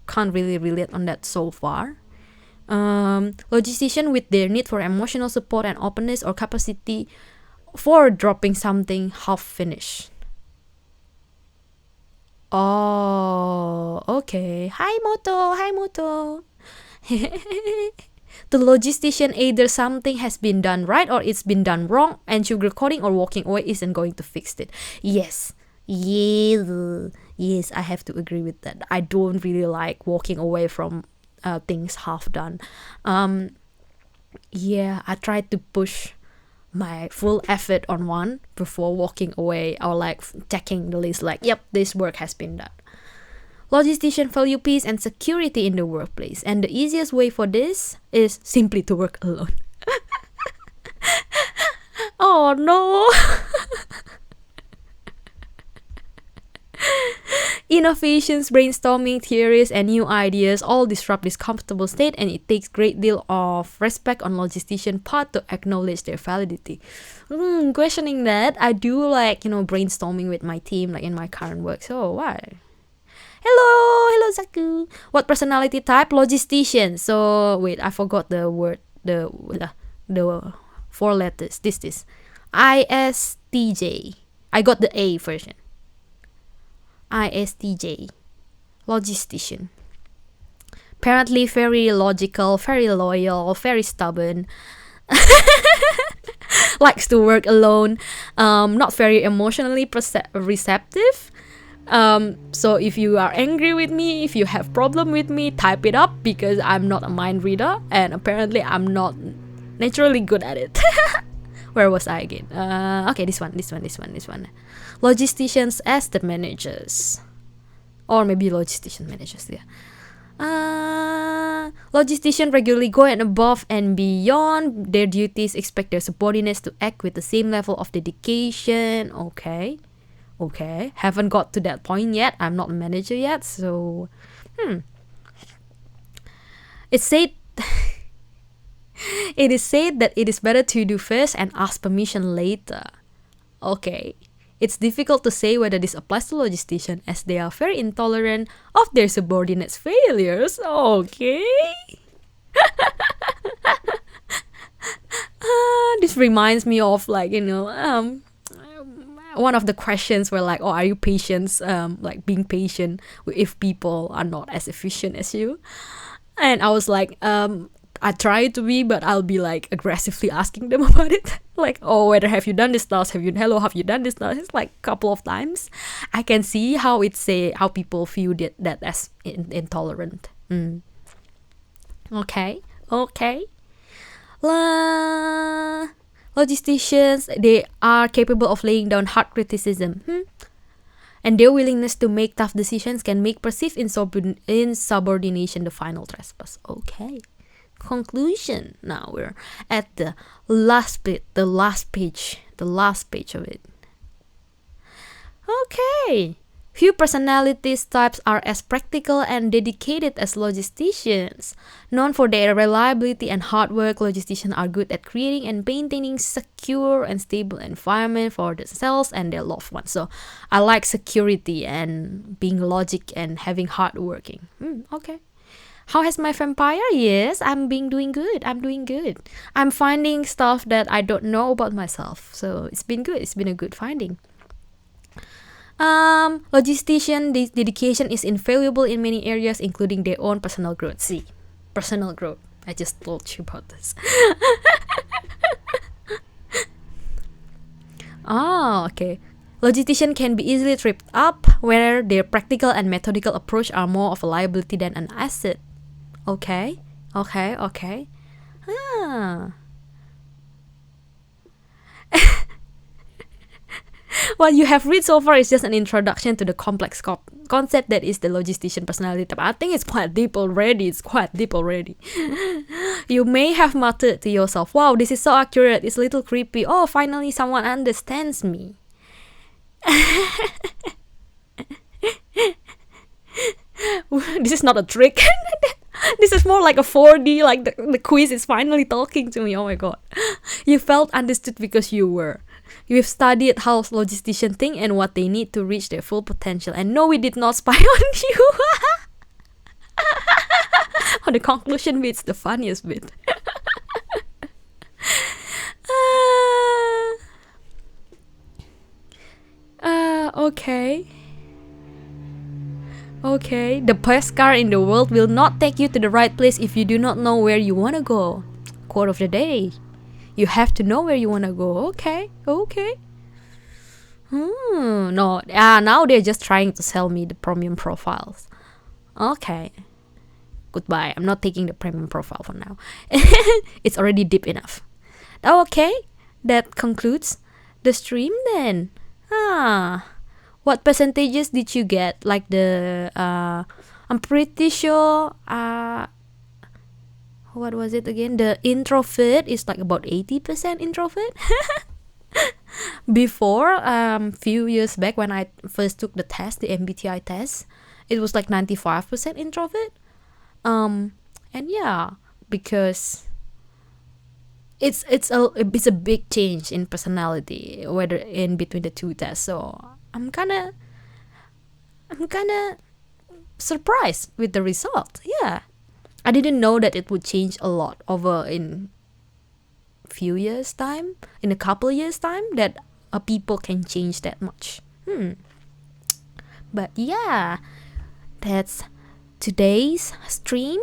Can't really relate on that so far. Logistician with their need for emotional support and openness or capacity for dropping something half finished. Oh, okay. Hi Moto. The logistician, either something has been done right or it's been done wrong, and sugarcoating or walking away isn't going to fix it. Yes, I have to agree with that. I don't really like walking away from things half done. I try to push my full effort on one before walking away or like checking the list, like, yep, this work has been done. Logistician value peace and security in the workplace, and the easiest way for this is simply to work alone. Oh no. Innovations, brainstorming, theories, and new ideas all disrupt this comfortable state, and it takes great deal of respect on logistician part to acknowledge their validity. Questioning that, I do brainstorming with my team, like in my current work. So why? Hello Zaku. What personality type? Logistician. So wait, I forgot the word, the 4 letters. This ISTJ. I got the A version. ISTJ. Logistician. Apparently very logical, very loyal, very stubborn. Likes to work alone. Not very emotionally receptive. So if you are angry with me, if you have problem with me, type it up, because I'm not a mind reader, and apparently I'm not naturally good at it. Where was I again? Okay, this one. Logisticians as the managers, or maybe logistician managers. Yeah. Logisticians regularly go above and beyond their duties, expect their subordinates to act with the same level of dedication. Okay, haven't got to that point yet. I'm not a manager yet, so it is said that it is better to do first and ask permission later. Okay, it's difficult to say whether this applies to logisticians as they are very intolerant of their subordinates' failures. Okay. This reminds me of one of the questions were like, oh, are you patient? Like being patient if people are not as efficient as you. And I was like, I try to be, but I'll be like aggressively asking them about it. Like, oh, whether have you done this task? Have you done this task? It's like a couple of times. I can see how how people view that as intolerant. Okay. Logisticians, they are capable of laying down hard criticism. And their willingness to make tough decisions can make perceived insubordination the final trespass. Okay. Conclusion. Now we're at the last bit, the last page of it. Okay. Few personalities types are as practical and dedicated as logisticians. Known for their reliability and hard work, logisticians are good at creating and maintaining secure and stable environment for themselves and their loved ones. So I like security and being logic and having hard working. Okay. How has my vampire? Yes, I'm doing good. I'm finding stuff that I don't know about myself. So it's been good. It's been a good finding. Logistician dedication is invaluable in many areas, including their own personal growth. See, personal growth. I just told you about this. Okay. Logistician can be easily tripped up, where their practical and methodical approach are more of a liability than an asset. Okay. What you have read so far is just an introduction to the complex concept that is the logistician personality type. I think it's quite deep already. You may have muttered to yourself, wow, this is so accurate. It's a little creepy. Oh, finally someone understands me. This is not a trick. This is more like a 4D, like the quiz is finally talking to me. Oh my god. You felt understood because you have studied how logisticians think and what they need to reach their full potential. And no, we did not spy on you. Oh, the conclusion bit's the funniest bit. Okay, the best car in the world will not take you to the right place if you do not know where you want to go. Quote of the day. You have to know where you want to go. Okay. No, now they're just trying to sell me the premium profiles. Okay. Goodbye. I'm not taking the premium profile for now. It's already deep enough. Okay, that concludes the stream then. What percentages did you get? Like I'm pretty sure, what was it again? The introvert is like about 80% introvert. Before, few years back when I first took the test, the MBTI test, it was like 95% introvert. And yeah, because it's a big change in personality, whether in between the two tests. So I'm kinda surprised with the result. Yeah, I didn't know that it would change a lot over in few years time, in a couple years time, that people can change that much. But yeah, that's today's stream.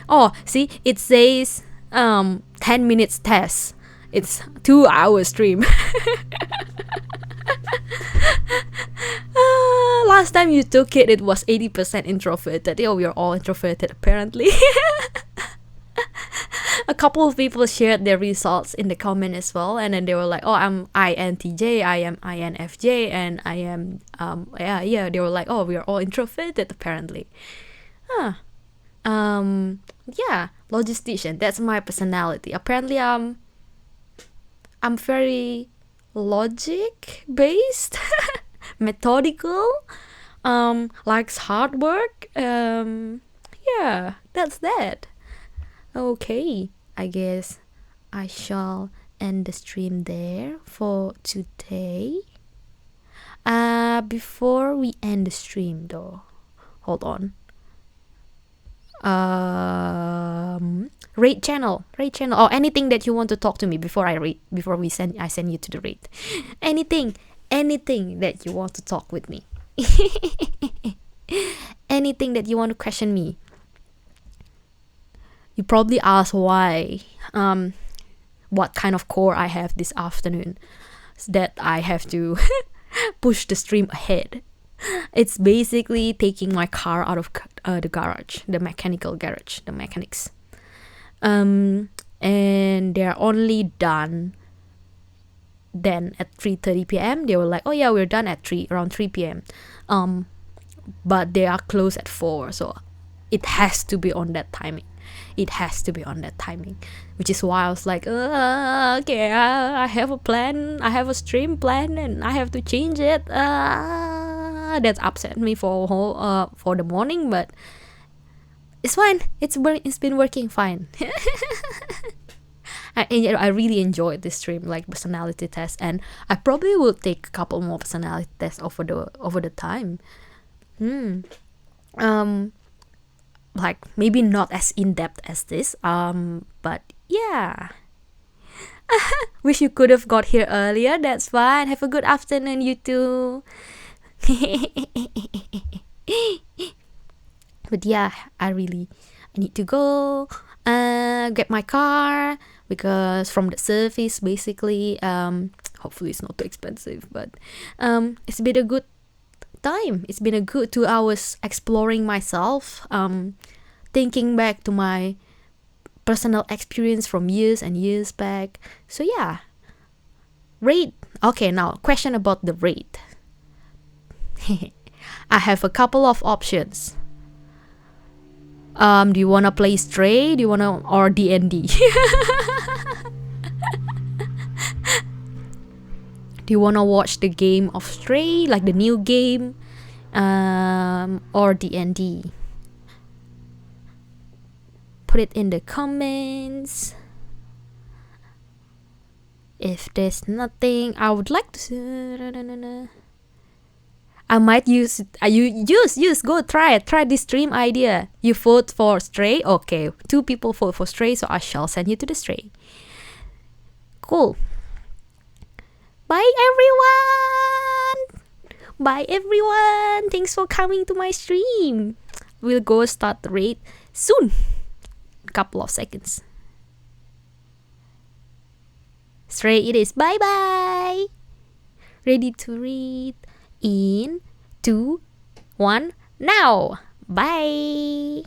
Oh, see, it says 10 minutes test. It's 2 hours stream. Last time you took it was 80% introverted. Oh, we are all introverted apparently. A couple of people shared their results in the comment as well, and then they were like, oh, I'm INTJ, I am INFJ, and I am they were like, oh, we are all introverted apparently. Yeah, logistician. That's my personality. Apparently, I'm very logic based, methodical, likes hard work. Yeah, that's that. Okay, I guess I shall end the stream there for today. Before we end the stream though, hold on. Rate channel, or anything that you want to talk to me before I send you to the rate. Anything that you want to talk with me. Anything that you want to question me. You probably ask why, what kind of core I have this afternoon, so that I have to push the stream ahead. It's basically taking my car out of the garage, the mechanics. And they're only done then at 3:30 p.m. They were like, oh yeah, we're done at around 3 p.m. But they are closed at 4, so it has to be on that timing. Which is why I was like, okay, I have a plan, I have a stream plan, and I have to change it. That upset me for the morning, but it's fine. It's been working fine. I really enjoyed this stream, like personality test, and I probably will take a couple more personality tests over the time. Like maybe not as in-depth as this, but yeah. Wish you could have got here earlier. That's fine. Have a good afternoon, you too. But yeah, I need to go get my car, because from the service, basically, hopefully it's not too expensive, but it's been a good time. It's been a good 2 hours exploring myself, thinking back to my personal experience from years and years back. So yeah, rate. Okay, now question about the rate. I have a couple of options. Do you wanna play Stray? Or D&D? Do you wanna watch the game of Stray, like the new game, or D&D? Put it in the comments. If there's nothing, I would like to. I might use go try this stream idea. You vote for Stray? Okay, 2 people vote for Stray, so I shall send you to the Stray. Cool. Bye everyone. Thanks for coming to my stream. We'll go start the raid soon. Couple of seconds. Stray it is. Bye. Ready to read in 2, 1 now. Bye.